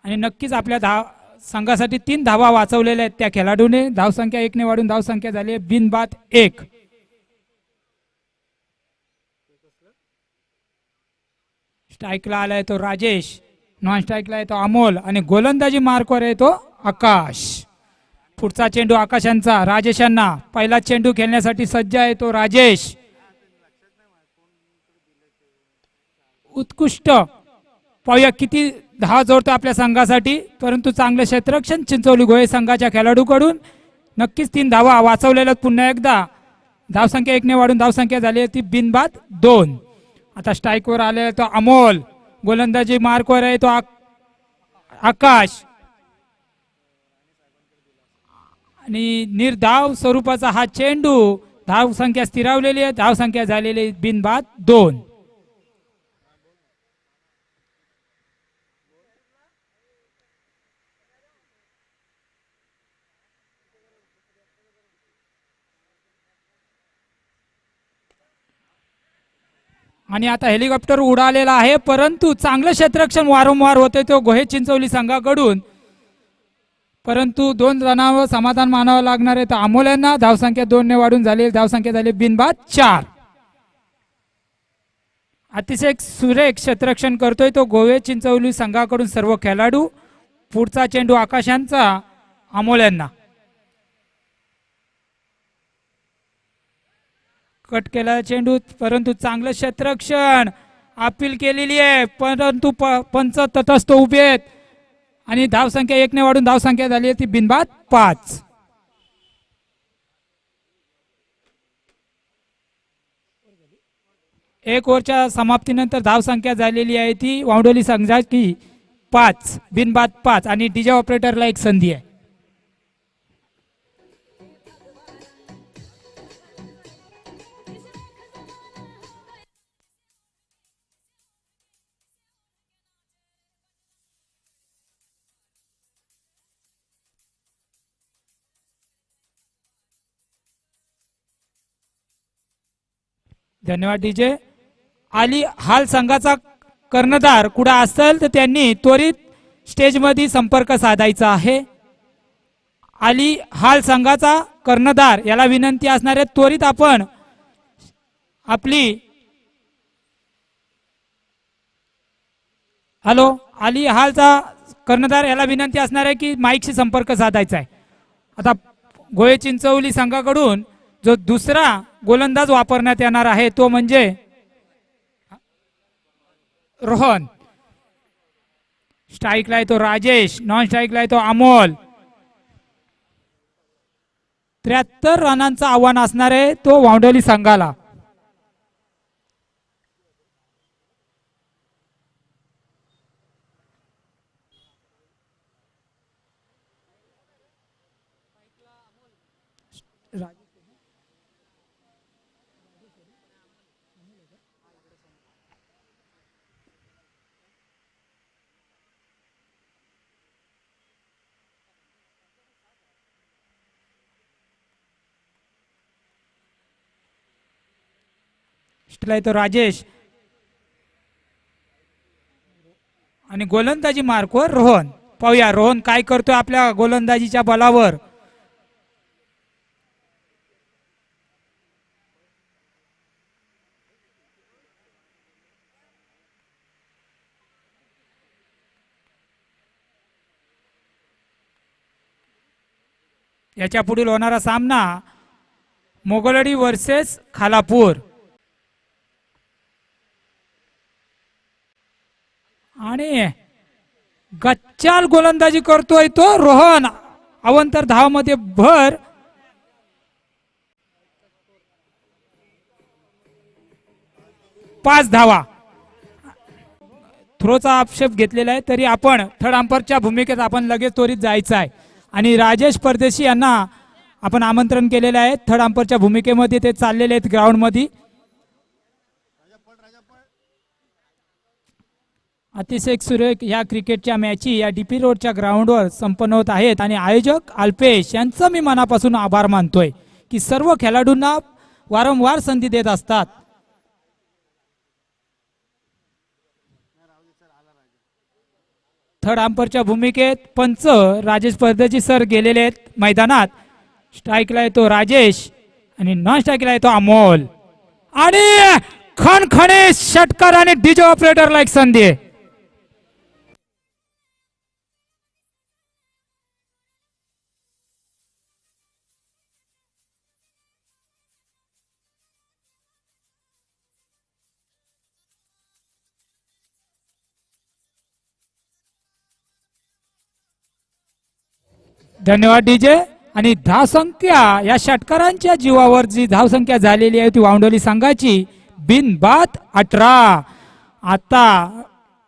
आणि नक्कीच आपल्या संघासाठी 3 धावा वाचवलेल्या आहेत त्या खेळाडूने. धावसंख्या 1 ने वाढून धावसंख्या झाली आहे बिनबाद 1. स्ट्राईकला आलाय तो राजेश, नॉन स्ट्राईकला येतो अमोल आणि गोलंदाजी मार्कवर येतो आकाश. पुढचा चेंडू आकाशांचा. राजेशांना पहिला चेंडू खेळण्यासाठी सज्ज आहे तो राजेश. उत्कृष्ट. पाहूया किती धावा जोडतो आपल्या संघासाठी, परंतु चांगले क्षेत्ररक्षण चिंचवली गोहे संघाच्या खेळाडूकडून. नक्कीच 3 धावा वाचवलेल्या. पुन्हा एकदा धावसंख्या 1 ने वाढून धावसंख्या झाली आहे ती बिनबाद 2. आता स्ट्राईकवर आले तो अमोल. गोलंदाजी मार्कवर आहे तो आकाश आणि निर्धाव स्वरूपाचा हा चेंडू. धावसंख्या स्थिरावलेली आहे. धावसंख्या झालेली बिनबाद 2. आणि आता हेलिकॉप्टर उडालेला आहे, परंतु चांगलं क्षेत्ररक्षण वारंवार होते तो गोहे चिंचवली संघाकडून. परंतु 2 रनावर समाधान मानावं लागणार आहे. तर अमोल यांना धावसंख्या 2 ने वाढून झाली. धावसंख्या झाली बिनबाद 4. अतिशय सुरेख क्षेत्ररक्षण करतोय तो गोहे चिंचवली संघाकडून सर्व खेळाडू. पुढचा चेंडू आकाशांचा अमोल यांना. कट केला चेंडू, परंतु चांगलं क्षेत्ररक्षण. अपील केलेली आहे परंतु पंच तटस्थ उभे आहेत आणि धावसंख्या 1 ने वाढून धावसंख्या झाली आहे ती बिनबाद 5. एक ओव्हरच्या समाप्तीनंतर धावसंख्या झालेली आहे ती वावडोली संघाची 5 बिनबाद 5 आणि डीजे ऑपरेटरला एक संधी आहे. धन्यवाद डीजे. आली हाल संघाचा कर्णधार कुठे असेल तर त्यांनी त्वरित स्टेजमध्ये संपर्क साधायचा आहे. आली हाल संघाचा कर्णधार याला विनंती असणार आहे त्वरित आपण आपली हॅलो आली हालचा कर्णधार याला विनंती असणार आहे की माईकशी संपर्क साधायचा आहे. आता गोहे चिंचवली संघाकडून जो दुसरा गोलंदाज वापरण्यात येणार आहे तो म्हणजे रोहन. स्ट्राईकला आहे तो राजेश, नॉन स्ट्राईकला आहे तो अमोल. 73 रनांचं आव्हान असणार आहे तो वावडोली संघाला. तो राजेश आणि गोलंदाजी मार्कवर रोहन. पाहूया रोहन काय करतोय आपल्या गोलंदाजीच्या बलावर. याच्या पुढील होणारा सामना मोगलडी वर्सेस खालापूर. आणि गच्चाल गोलंदाजी करतोय तो रोहन. अवंतर धावामध्ये भर. पाच धावा. थ्रोचा आक्षेप घेतलेला आहे तरी आपण थर्ड अंपरच्या भूमिकेत आपण लगेच त्वरित जायचं आहे. आणि राजेश परदेशी यांना आपण आमंत्रण केलेलं आहे थर्ड अंपरच्या भूमिकेमध्ये. ते चाललेले आहेत ग्राउंड मध्ये. अतिशय सुरेख या क्रिकेटच्या मॅची या डीपी रोडच्या ग्राउंडवर संपन्न होत आहेत. आणि आयोजक अल्पेश यांचं मी मनापासून आभार मानतोय की सर्व खेळाडूंना वारंवार संधी देत असतात. थर्ड अंपरच्या भूमिकेत पंच राजेश परदेशी सर गेलेले आहेत मैदानात. स्ट्राईकला येतो राजेश आणि नॉन स्ट्राईकला येतो अमोल. आणि खणखणे षटकार आणि डीजे ऑपरेटरला एक संधी. धन्यवाद डीजे. आणि धावसंख्या या षटकारांच्या जीवावर जी धावसंख्या झालेली आहे ती वावंडोली संघाची बिनबाद 18. आता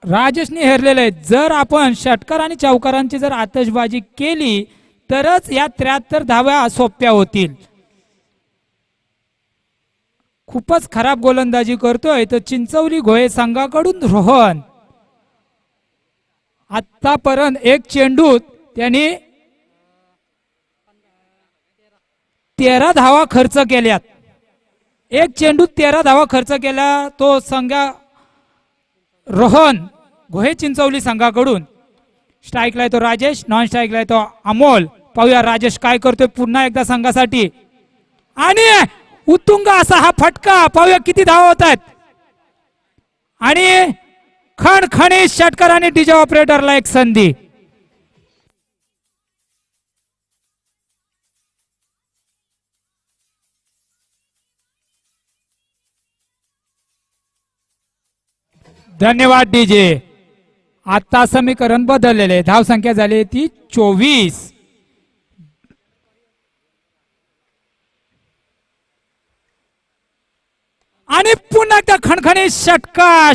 राजेशने हेरलेलं आहे. जर आपण षटकार आणि चौकारांची जर आतषबाजी केली तरच या 73 धाव्या सोप्या होतील. खूपच खराब गोलंदाजी करतोय तर चिंचवली घोळे संघाकडून रोहन. आतापर्यंत एक चेंडूत त्यांनी 13 धावा खर्च केल्यात. एक चेंडूत 13 धावा खर्च केला तो संघा रोहन घोहे चिंचवली संघाकडून. स्ट्राईकला येतो राजेश, नॉन स्ट्राईकला येतो अमोल. पाहूया राजेश काय करतोय पुन्हा एकदा संघासाठी. आणि उत्तुंग असा हा फटका. पाहूया किती धावा होत आहेत. आणि खणखणीत षटकार आणि डीजे ऑपरेटरला एक संधी. धन्यवाद डीजे. आता समीकरण बदललेले. धाव संख्या झाली ती 24. आणि पुन्हा एकदा खणखणीत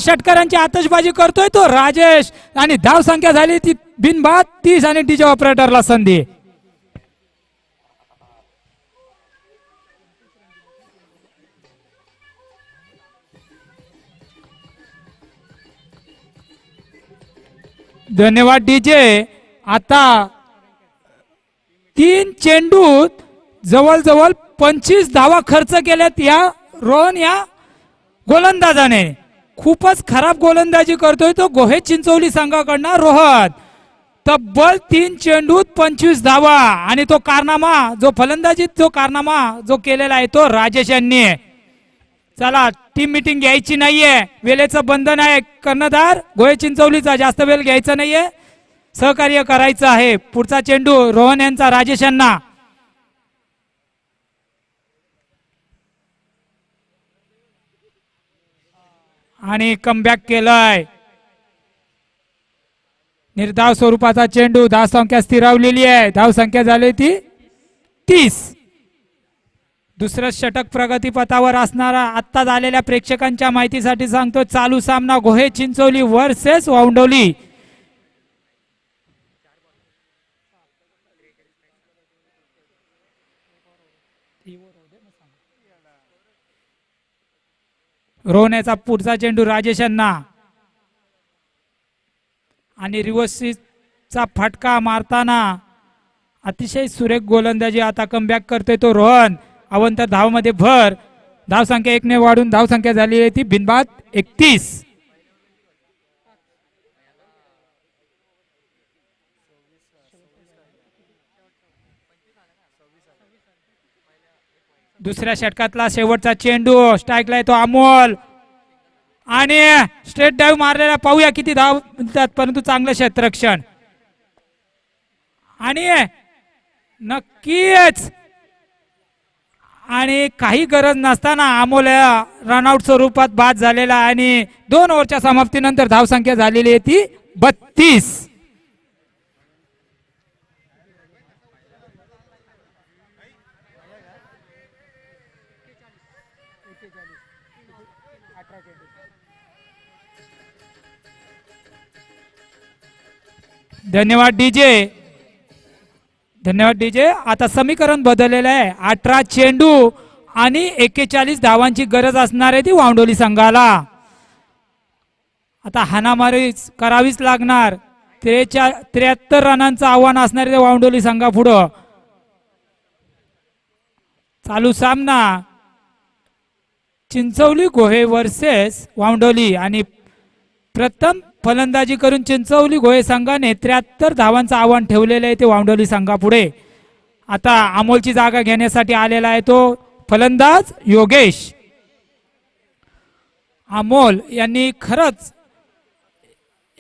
षटकारांची आतषबाजी करतोय तो राजेश. आणि धाव संख्या झाली ती बिनबाद 30 आणि डीजे ऑपरेटरला संधी. धन्यवाद डीजे. आता 3 चेंडूत जवळजवळ 25 धावा खर्च केल्यात या रोहन या गोलंदाजाने. खूपच खराब गोलंदाजी करतोय तो घोहे चिंचवली संघाकडनं रोहन. तब्बल 3 चेंडूत 25 धावा. आणि तो कारनामा जो फलंदाजीत जो कारनामा जो केलेला आहे तो राजेश यांनी. चला टीम मीटिंग घ्यायची नाहीये. वेळेचं बंधन आहे. कर्णधार घोहे चिंचवलीचा जास्त वेळ घ्यायचा नाहीये. सहकार्य करायचं आहे. पुढचा चेंडू रोहन यांचा राजेश यांना. आणि कमबॅक केलाय. निर्धाव स्वरूपाचा चेंडू. धाव संख्या स्थिरावलेली आहे. धाव संख्या झाली ती 30. दुसरं षटक प्रगतीपथावर असणारा आत्ता झालेल्या प्रेक्षकांच्या माहितीसाठी सांगतो, चालू सामना गोहे चिंचोली वर्सेस वाउंडोली. रोहण्याचा पुढचा चेंडू राजेश यांना. आणि रिव्हर्सचा फटका मारताना अतिशय सुरेख गोलंदाजी आता कमबॅक करतोय तो रोहन. अवंतर धावमध्ये भर. धाव संख्या 1 ने वाढून धाव संख्या झाली आहे ती बिनबाद 31. दुसऱ्या षटकातला शेवटचा चेंडू. स्ट्राईकला येतो अमोल. आणि स्ट्रेट डाईव्ह मारलेला. पाहूया किती धाव मिळतात, परंतु चांगलं क्षेत्ररक्षण. आणि नक्कीच आणि काही गरज नसताना अमोल रनआउट स्वरूपात बाद झालेला. आणि 2 ओव्हरच्या समाप्तीनंतर धावसंख्या झालेली आहे ती 32. धन्यवाद डीजे. धन्यवाद डीजे. आता समीकरण बदललेलं आहे. 18 चेंडू आणि 41 धावांची गरज असणार आहे ती वांडोली संघाला. आता हाणामारी करावीच लागणार. 73 रनांचं आव्हान असणार आहे वांडोली संघापुढं. चालू सामना चिंचवली गोहे वर्सेस वांडोली. आणि प्रथम फलंदाजी करून चिंचवली गोहे संघाने 73 धावांचं आव्हान ठेवलेलं आहे ते वांडोली संघापुढे. आता अमोलची जागा घेण्यासाठी आलेला आहे तो फलंदाज योगेश. अमोल यांनी खरंच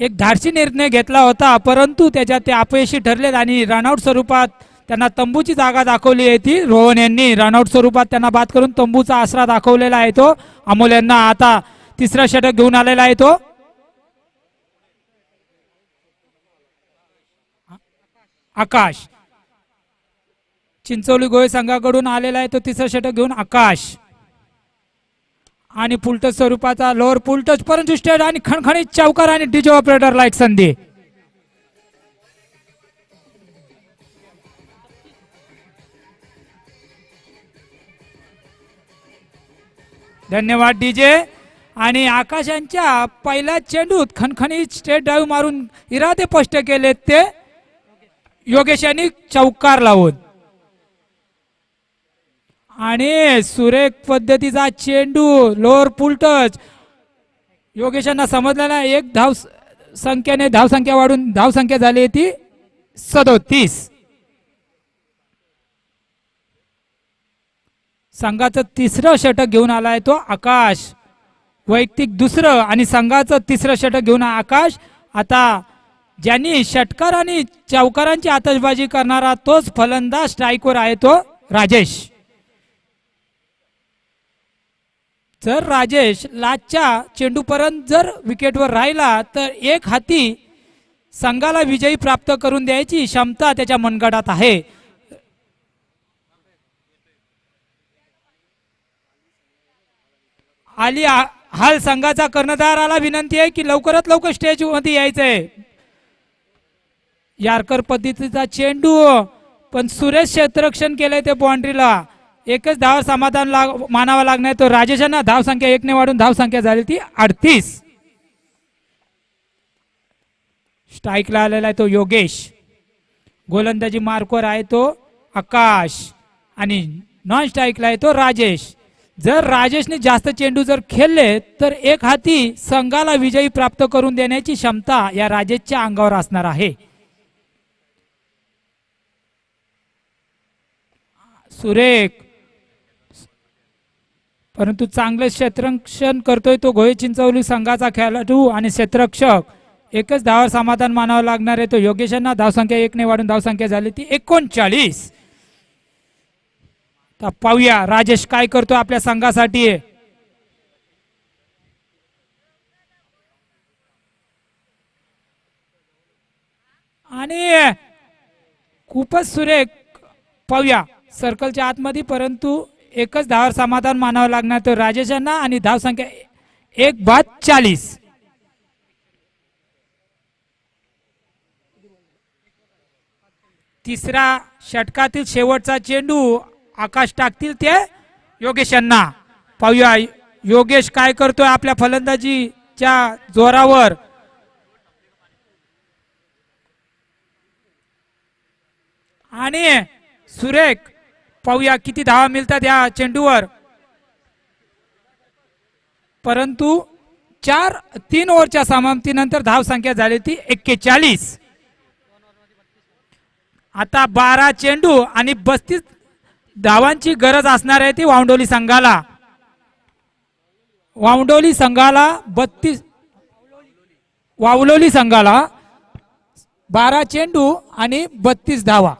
एक धाडसी निर्णय घेतला होता, परंतु त्याच्यात ते अपयशी ठरले आणि रनआउट स्वरूपात त्यांना तंबूची जागा दाखवली आहे ती रोहन यांनी. रनआउट स्वरूपात त्यांना बाद करून तंबूचा आसरा दाखवलेला आहे तो अमोल यांना. आता तिसरा षटक घेऊन आलेला आहे तो आकाश. चिंचोली गोहे संघाकडून आलेला आहे तो तिसरा षटक घेऊन आकाश. आणि फुलटच स्वरूपाचा लोअर फुलटच परंतु स्टेट आणि खणखणीत चौकार आणि डीजे ऑपरेटरला एक संधी. धन्यवाद डीजे. आणि आकाशांच्या पहिल्या चेंडूत खणखणीत स्टेट ड्राईव्ह मारून इरादे स्पष्ट केलेत ते योगेश यांनी चौकार लावून. आणि सुरेख पद्धतीचा चेंडू लोअर पुल टच. योगेशांना समजलेला एक धाव संख्येने धावसंख्या वाढून धावसंख्या झाली ती 37. संघाचं तिसरं षटक घेऊन आलाय तो आकाश. वैयक्तिक दुसरं आणि संघाचं तिसरं षटक घेऊन आकाश. आता ज्यांनी षटकार आणि चौकारांची आतषबाजी करणारा तोच फलंदाज स्ट्राईकवर आहे तो राजेश. जर राजेश लास्टच्या चेंडूपर्यंत जर विकेटवर राहिला तर एक हाती संघाला विजयी प्राप्त करून द्यायची क्षमता त्याच्या मनगटात आहे. आली हाल संघाचा कर्णधाराला विनंती आहे की लवकरात लवकर स्टेज मध्ये यायचंय. यार्कर पद्धतीचा चेंडू पण सुरेश क्षेत्ररक्षण केलंय ते बाउंड्रीला. एकच धाव समाधान मानावा लागणार तो राजेशांना. धाव संख्या 1 ने वाढून धाव संख्या झाली ती 38. स्ट्राईकला आलेला आहे तो योगेश. गोलंदाजी मार्कवर आहे तो आकाश. आणि नॉन स्ट्राईकला आहे तो राजेश. जर राजेशने जास्त चेंडू जर खेळले तर एक हाती संघाला विजयी प्राप्त करून देण्याची क्षमता या राजेशच्या अंगावर असणार आहे. सुरेख परंतु चांगले क्षेत्ररक्षण करतोय तो गोहे चिंचवली संघाचा खेळाडू आणि क्षेत्ररक्षक एकच धावावर समाधान मानावं लागणार आहे तो योगेशांना. धावसंख्या 1ने वाढून धावसंख्या झाली ती 39. तर पाहूया राजेश काय करतो आपल्या संघासाठी. आणि खूपच सुरेख. पाहूया सर्कलच्या आतमध्ये, परंतु एकच धावावर समाधान मानावं लागणार तो राजेशांना. आणि धावसंख्या 1:40. तिसरा षटकातील शेवटचा चेंडू आकाश टाकतील ते योगेशांना. पाहूया योगेश काय करतोय आपल्या फलंदाजीच्या जोरावर. आणि सुरेख. पाहूया किती धावा मिळतात या चेंडूवर. परंतु 3 ओव्हरच्या समाप्तीनंतर धावसंख्या झाली ती 41. आता 12 चेंडू आणि 32 धावांची गरज असणार आहे ती वावंडोली संघाला. वावंडोली संघाला 32, वावलोली संघाला 12 चेंडू आणि 32 धावा.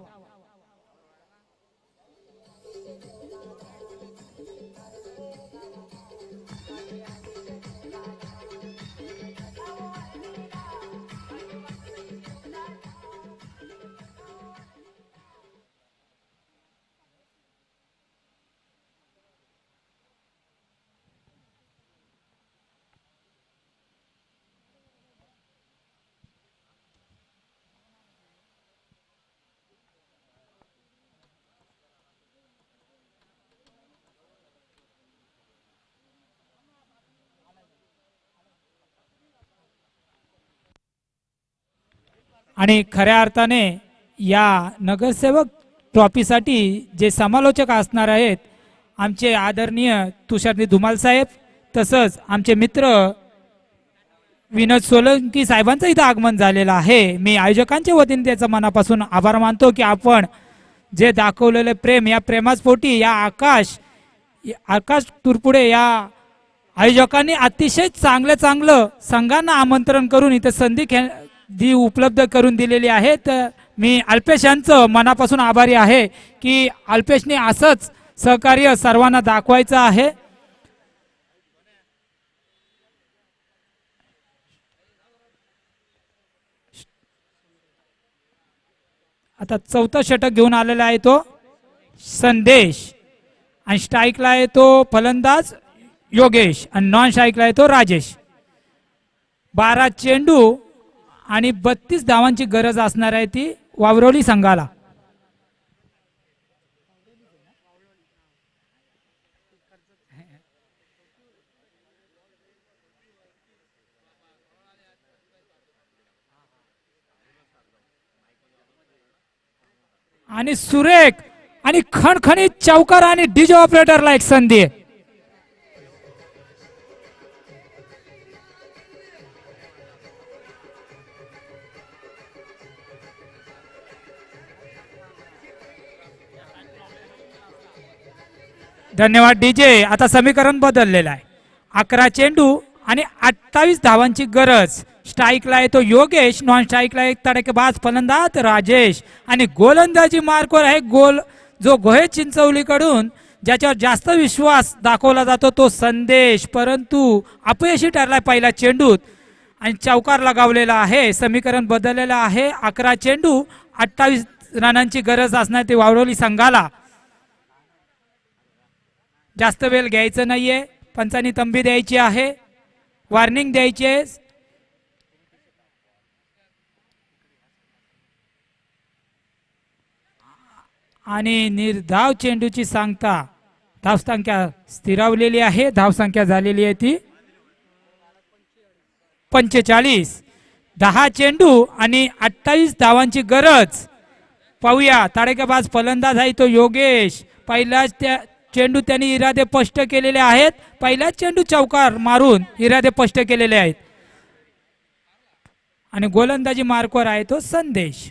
आणि खऱ्या अर्थाने या नगरसेवक ट्रॉफीसाठी जे समालोचक असणार आहेत आमचे आदरणीय तुषारनी धुमाल साहेब, तसंच आमचे मित्र विनोद सोलंकी साहेबांचं इथं आगमन झालेलं आहे. मी आयोजकांच्या वतीने त्याचं मनापासून आभार मानतो की आपण जे दाखवलेले प्रेम, या प्रेमास्पोटी या आकाश तुरपुडे या आयोजकांनी अतिशय चांगलं संघांना आमंत्रण करून इथं संधी उपलब्ध करून दिलेली आहे. तर मी अल्पेश यांचं मनापासून आभारी आहे की अल्पेशने असंच सहकार्य सर्वांना दाखवायचं आहे. आता चौथा षटक घेऊन आलेला आहे तो संदेश, आणि स्ट्राईकला आहे तो फलंदाज योगेश, आणि नॉन स्ट्राईकला आहे तो राजेश. 12 चेंडू आणि 32 धावांची गरज असणार आहे ती वावरोली संघाला. आणि सुरेख आणि खणखणीत चौकार आणि डीजे ऑपरेटरला एक संधी. धन्यवाद डीजे. आता समीकरण बदललेलं आहे. 11 चेंडू आणि 28 धावांची गरज. स्ट्राईकला आहे तो योगेश, नॉन स्ट्राईकला एक तडकेबाज फलंदाज राजेश, आणि गोलंदाजी मार्कवर आहे जो गोहे चिंचवलीकडून ज्याच्यावर जास्त विश्वास दाखवला जातो तो संदेश, परंतु अपयशी ठरलाय पहिल्या चेंडूत आणि चौकार लगावलेला आहे. समीकरण बदललेलं आहे. 11 चेंडू 28 रनांची गरज असणार ती वावरोली संघाला. जास्त वेळ घ्यायचं नाहीये. पंचांनी तंबी द्यायची आहे, वॉर्निंग द्यायची आहे. आणि निर्धाव चेंडूची सांगता धावसंख्या स्थिरावलेली आहे. धावसंख्या झालेली आहे ती 45. 10 चेंडू आणि 28 धावांची गरज. पाहूया ताडेकेबाज फलंदाज आहे तो योगेश. पहिलाच त्या चेंडू त्यांनी इरादे स्पष्ट केलेले आहेत. पहिलाच चेंडू चौकार मारून इरादे स्पष्ट केलेले आहेत. आणि गोलंदाजी मार्कवर आहे तो संदेश.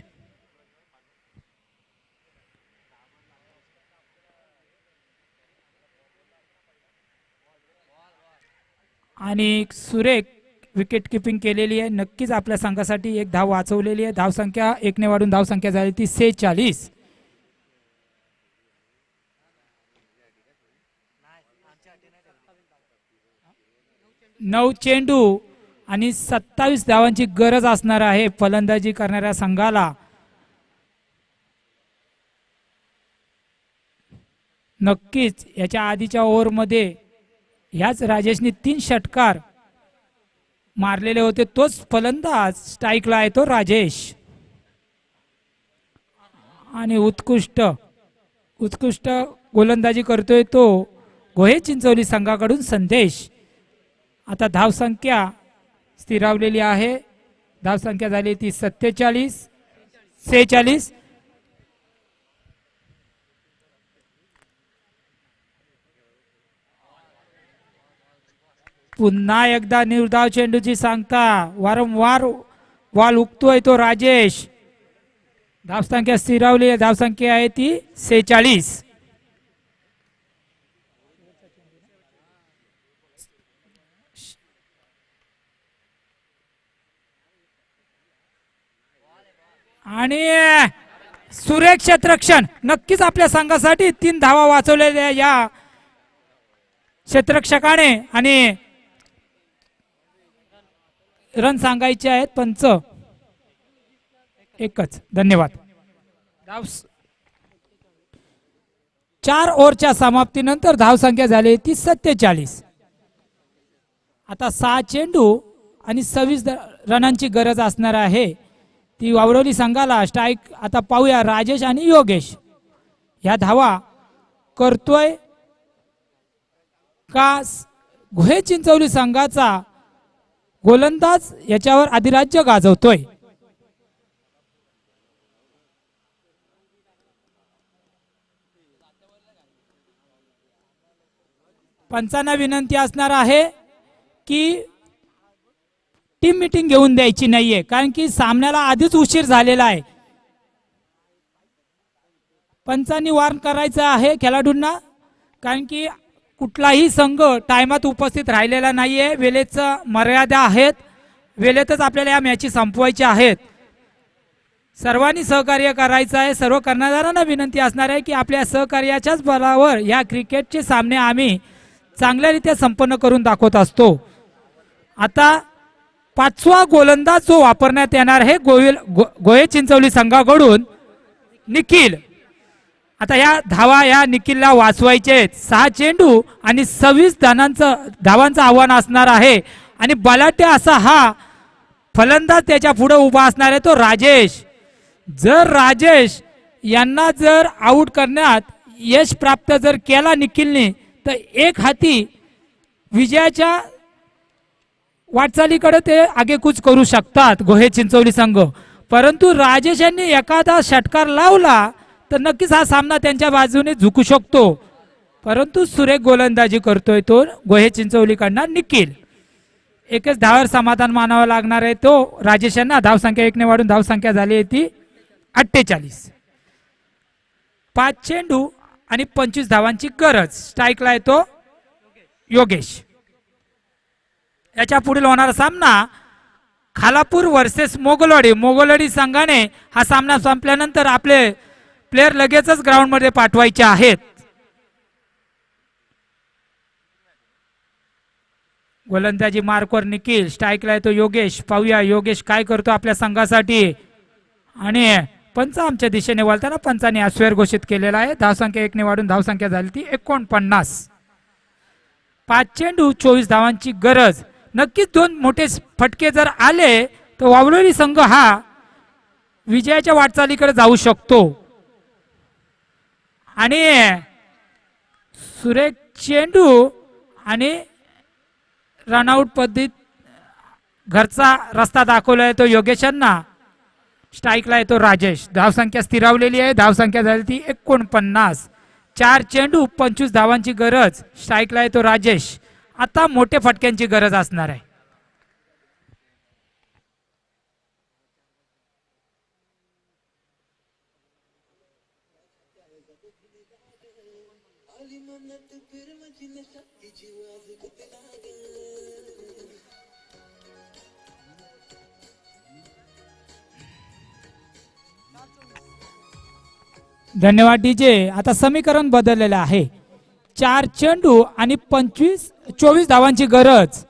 आणि सुरेख विकेट किपिंग केलेली आहे. नक्कीच आपल्या संघासाठी एक धाव वाचवलेली आहे. धावसंख्या 1 ने वाढून धावसंख्या झाली ती 46. 9 चेंडू आणि 27 धावांची गरज असणार आहे फलंदाजी करणाऱ्या संघाला. नक्कीच याच्या आधीच्या ओव्हरमध्ये ह्याच राजेशने 3 षटकार मारलेले होते. तोच फलंदाज स्ट्राईकला आहे तो राजेश. आणि उत्कृष्ट गोलंदाजी करतोय तो गोहे चिंचोली संघाकडून संदेश. आता धावसंख्या स्थिरावलेली आहे. धावसंख्या झाली ती 46. पुन्हा एकदा निर्धाव चेंडूची सांगता. वारंवार बॉल उकतोय तो राजेश. धावसंख्या स्थिरावली आहे. धावसंख्या आहे ती 46. आणि सुरेख क्षेत्ररक्षण. नक्कीच आपल्या संघासाठी 3 धावा वाचवलेल्या या क्षेत्ररक्षकाने. आणि रन सांगायचे आहेत पंच एकच. धन्यवाद. 4 ओव्हरच्या समाप्तीनंतर धावसंख्या झाली ती 47. आता 6 चेंडू आणि 26 रनांची गरज असणार आहे ती वावरवली संघाला. स्ट्राईक आता पाहूया राजेश आणि योगेश ह्या धावा करतोय का गोहे चिंचोली संघाचा गोलंदाज याच्यावर अधिराज्य गाजवतोय. पंचांना विनंती असणार आहे की टीम मीटिंग घेऊन द्यायची नाहीये, कारण की सामन्याला आधीच उशीर झालेला आहे. पंचांनी वार्न करायचं आहे खेळाडूंना, कारण की कुठलाही संघ टायमात उपस्थित राहिलेला नाहीये. वेळेचं मर्यादा आहेत. वेळेतच आपल्याला या मॅची संपवायच्या आहेत. सर्वांनी सहकार्य करायचं आहे. सर्व कर्णधारांना विनंती असणार आहे की आपल्या सहकार्याच्याच बळावर या क्रिकेटचे सामने आम्ही चांगल्यारीत्या संपन्न करून दाखवत असतो. आता 5वा गोलंदाज जो वापरण्यात येणार आहे गोहे चिंचोली संघाकडून निखिल. आता या धावा या निखिलला वाचवायचे. 6 चेंडू आणि 26 धावांचं आव्हान असणार आहे. आणि बलाढ्य असा हा फलंदाज त्याच्या पुढे उभा असणार आहे तो राजेश. जर राजेश यांना जर आउट करण्यात यश प्राप्त जर केला निखिलने, तर एक हाती विजयाच्या वाटचालीकडे ते आगेकूच करू शकतात गोहे चिंचोली संघ. परंतु राजेश यांनी एखादा षटकार लावला तर नक्कीच हा सामना त्यांच्या बाजूने झुकू शकतो. परंतु सुरेख गोलंदाजी करतोय तो गोहे चिंचोलीकडनं निखिल. एकच धावावर समाधान मानावं लागणार आहे तो राजेश यांना. धावसंख्या 1 ने वाढून धावसंख्या झाली आहे ती 48. 5 चेंडू आणि 25 धावांची गरज. स्ट्राईकला येतो योगेश. याच्या पुढील होणारा सामना खालापूर वर्सेस मोगलवाडी. मोगलवाडी संघाने हा सामना संपल्यानंतर आपले प्लेयर लगेचच ग्राउंड मध्ये पाठवायचे आहेत. गोलंदाजी मार्कवर निखिल. स्ट्राईकला येतो योगेश. पाहूया योगेश काय करतो आपल्या संघासाठी. आणि पंच आमच्या दिशेने वळताना पंचाने अस्वेर घोषित केलेला आहे. धावसंख्या 1 ने वाढून धावसंख्या झाली ती 49. 5 चेंडू 24 धावांची गरज. नक्कीच 2 मोठे फटके जर आले तर वावलोली संघ हा विजयाच्या वाटचालीकडे जाऊ शकतो. आणि सुरेख चेंडू आणि रनआउट पद्धत घरचा रस्ता दाखवला आहे तो योगेशांना. स्ट्राईकला येतो राजेश. धावसंख्या स्थिरावलेली आहे. धावसंख्या झाली ती 49. 4 चेंडू 25 धावांची गरज. स्ट्राईकला येतो राजेश. आता मोठे फटक्यांची गरज असणार आहे. धन्यवाद डीजे. आता समीकरण बदललेलं आहे. 4 चेंडू आणि 24 धावांची गरज.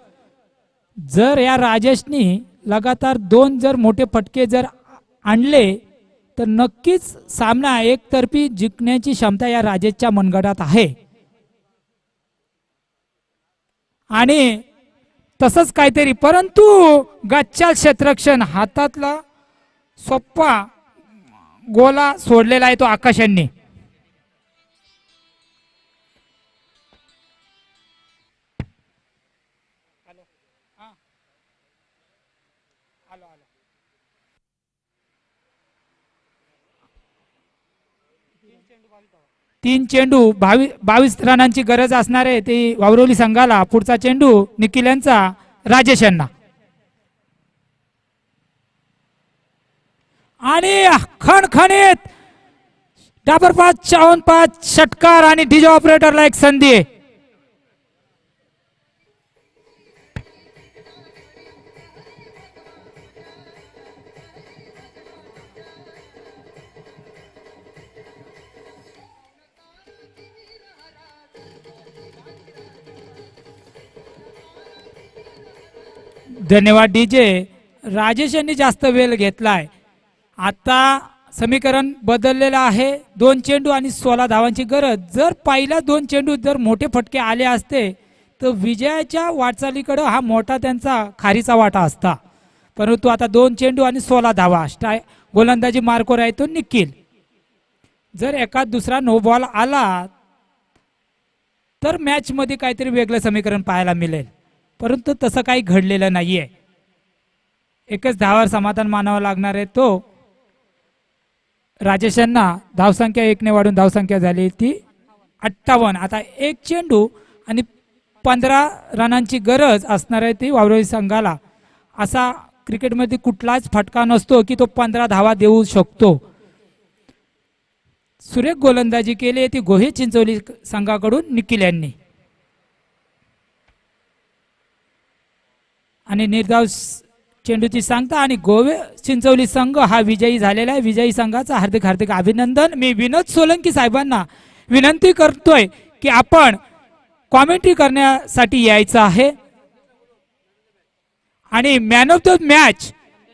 जर या राजेशनी लगातार 2 जर मोठे फटके जर आणले तर नक्कीच सामना एकतर्फी जिंकण्याची क्षमता या राजेशच्या मनगटात आहे. आणि तसंच काहीतरी, परंतु गच्चाल क्षेत्ररक्षण हातातला सोप्पा गोला सोडलेला आहे तो आकाश यांनी. तीन चेंडू 22 रनांची गरज असणार आहे ती वावरवली संघाला. पुढचा चेंडू निखिल यांचा राजेश यांना. आणि खणखणीत डाबर 5 54 षटकार आणि डीजे ऑपरेटरला एक संधी. धन्यवाद डीजे. राजेश यांनी जास्त वेळ घेतलाय. आता समीकरण बदललेलं आहे. 2 चेंडू आणि 16 धावांची गरज. जर पहिल्या 2 चेंडू जर मोठे फटके आले असते तर विजयाच्या वाटचालीकडे हा मोठा त्यांचा खारीचा वाटा असता. परंतु आता 2 चेंडू आणि 16 धावा. गोलंदाजी मार्कवर आहे तो निखिल. जर एखाद दुसरा नो बॉल आला तर मॅच मध्ये काहीतरी वेगळं समीकरण पाहायला मिळेल, परंतु तसं काही घडलेलं नाहीये. एकच धावावर समाधान मानावं लागणार आहे तो राजेश यांना. धावसंख्या 1 ने वाढून धावसंख्या झाली ती 58. आता 1 चेंडू आणि 15 रनांची गरज असणार आहे ती वावरवली संघाला. असा क्रिकेटमध्ये कुठलाच फटका नसतो की तो 15 धावा देऊ शकतो. सुरेख गोलंदाजी केली ती गोहे चिंचोली संघाकडून निखिल यांनी. आणि निर्धाव चेंडूची सांगता आणि गोवे चिंचवली संघ हा विजयी झालेला आहे. विजयी संघाचा हार्दिक हार्दिक अभिनंदन. मी विनोद सोलंकी साहेबांना विनंती करतोय की आपण कॉमेंट्री करण्यासाठी यायचं आहे. आणि मॅन ऑफ द मॅच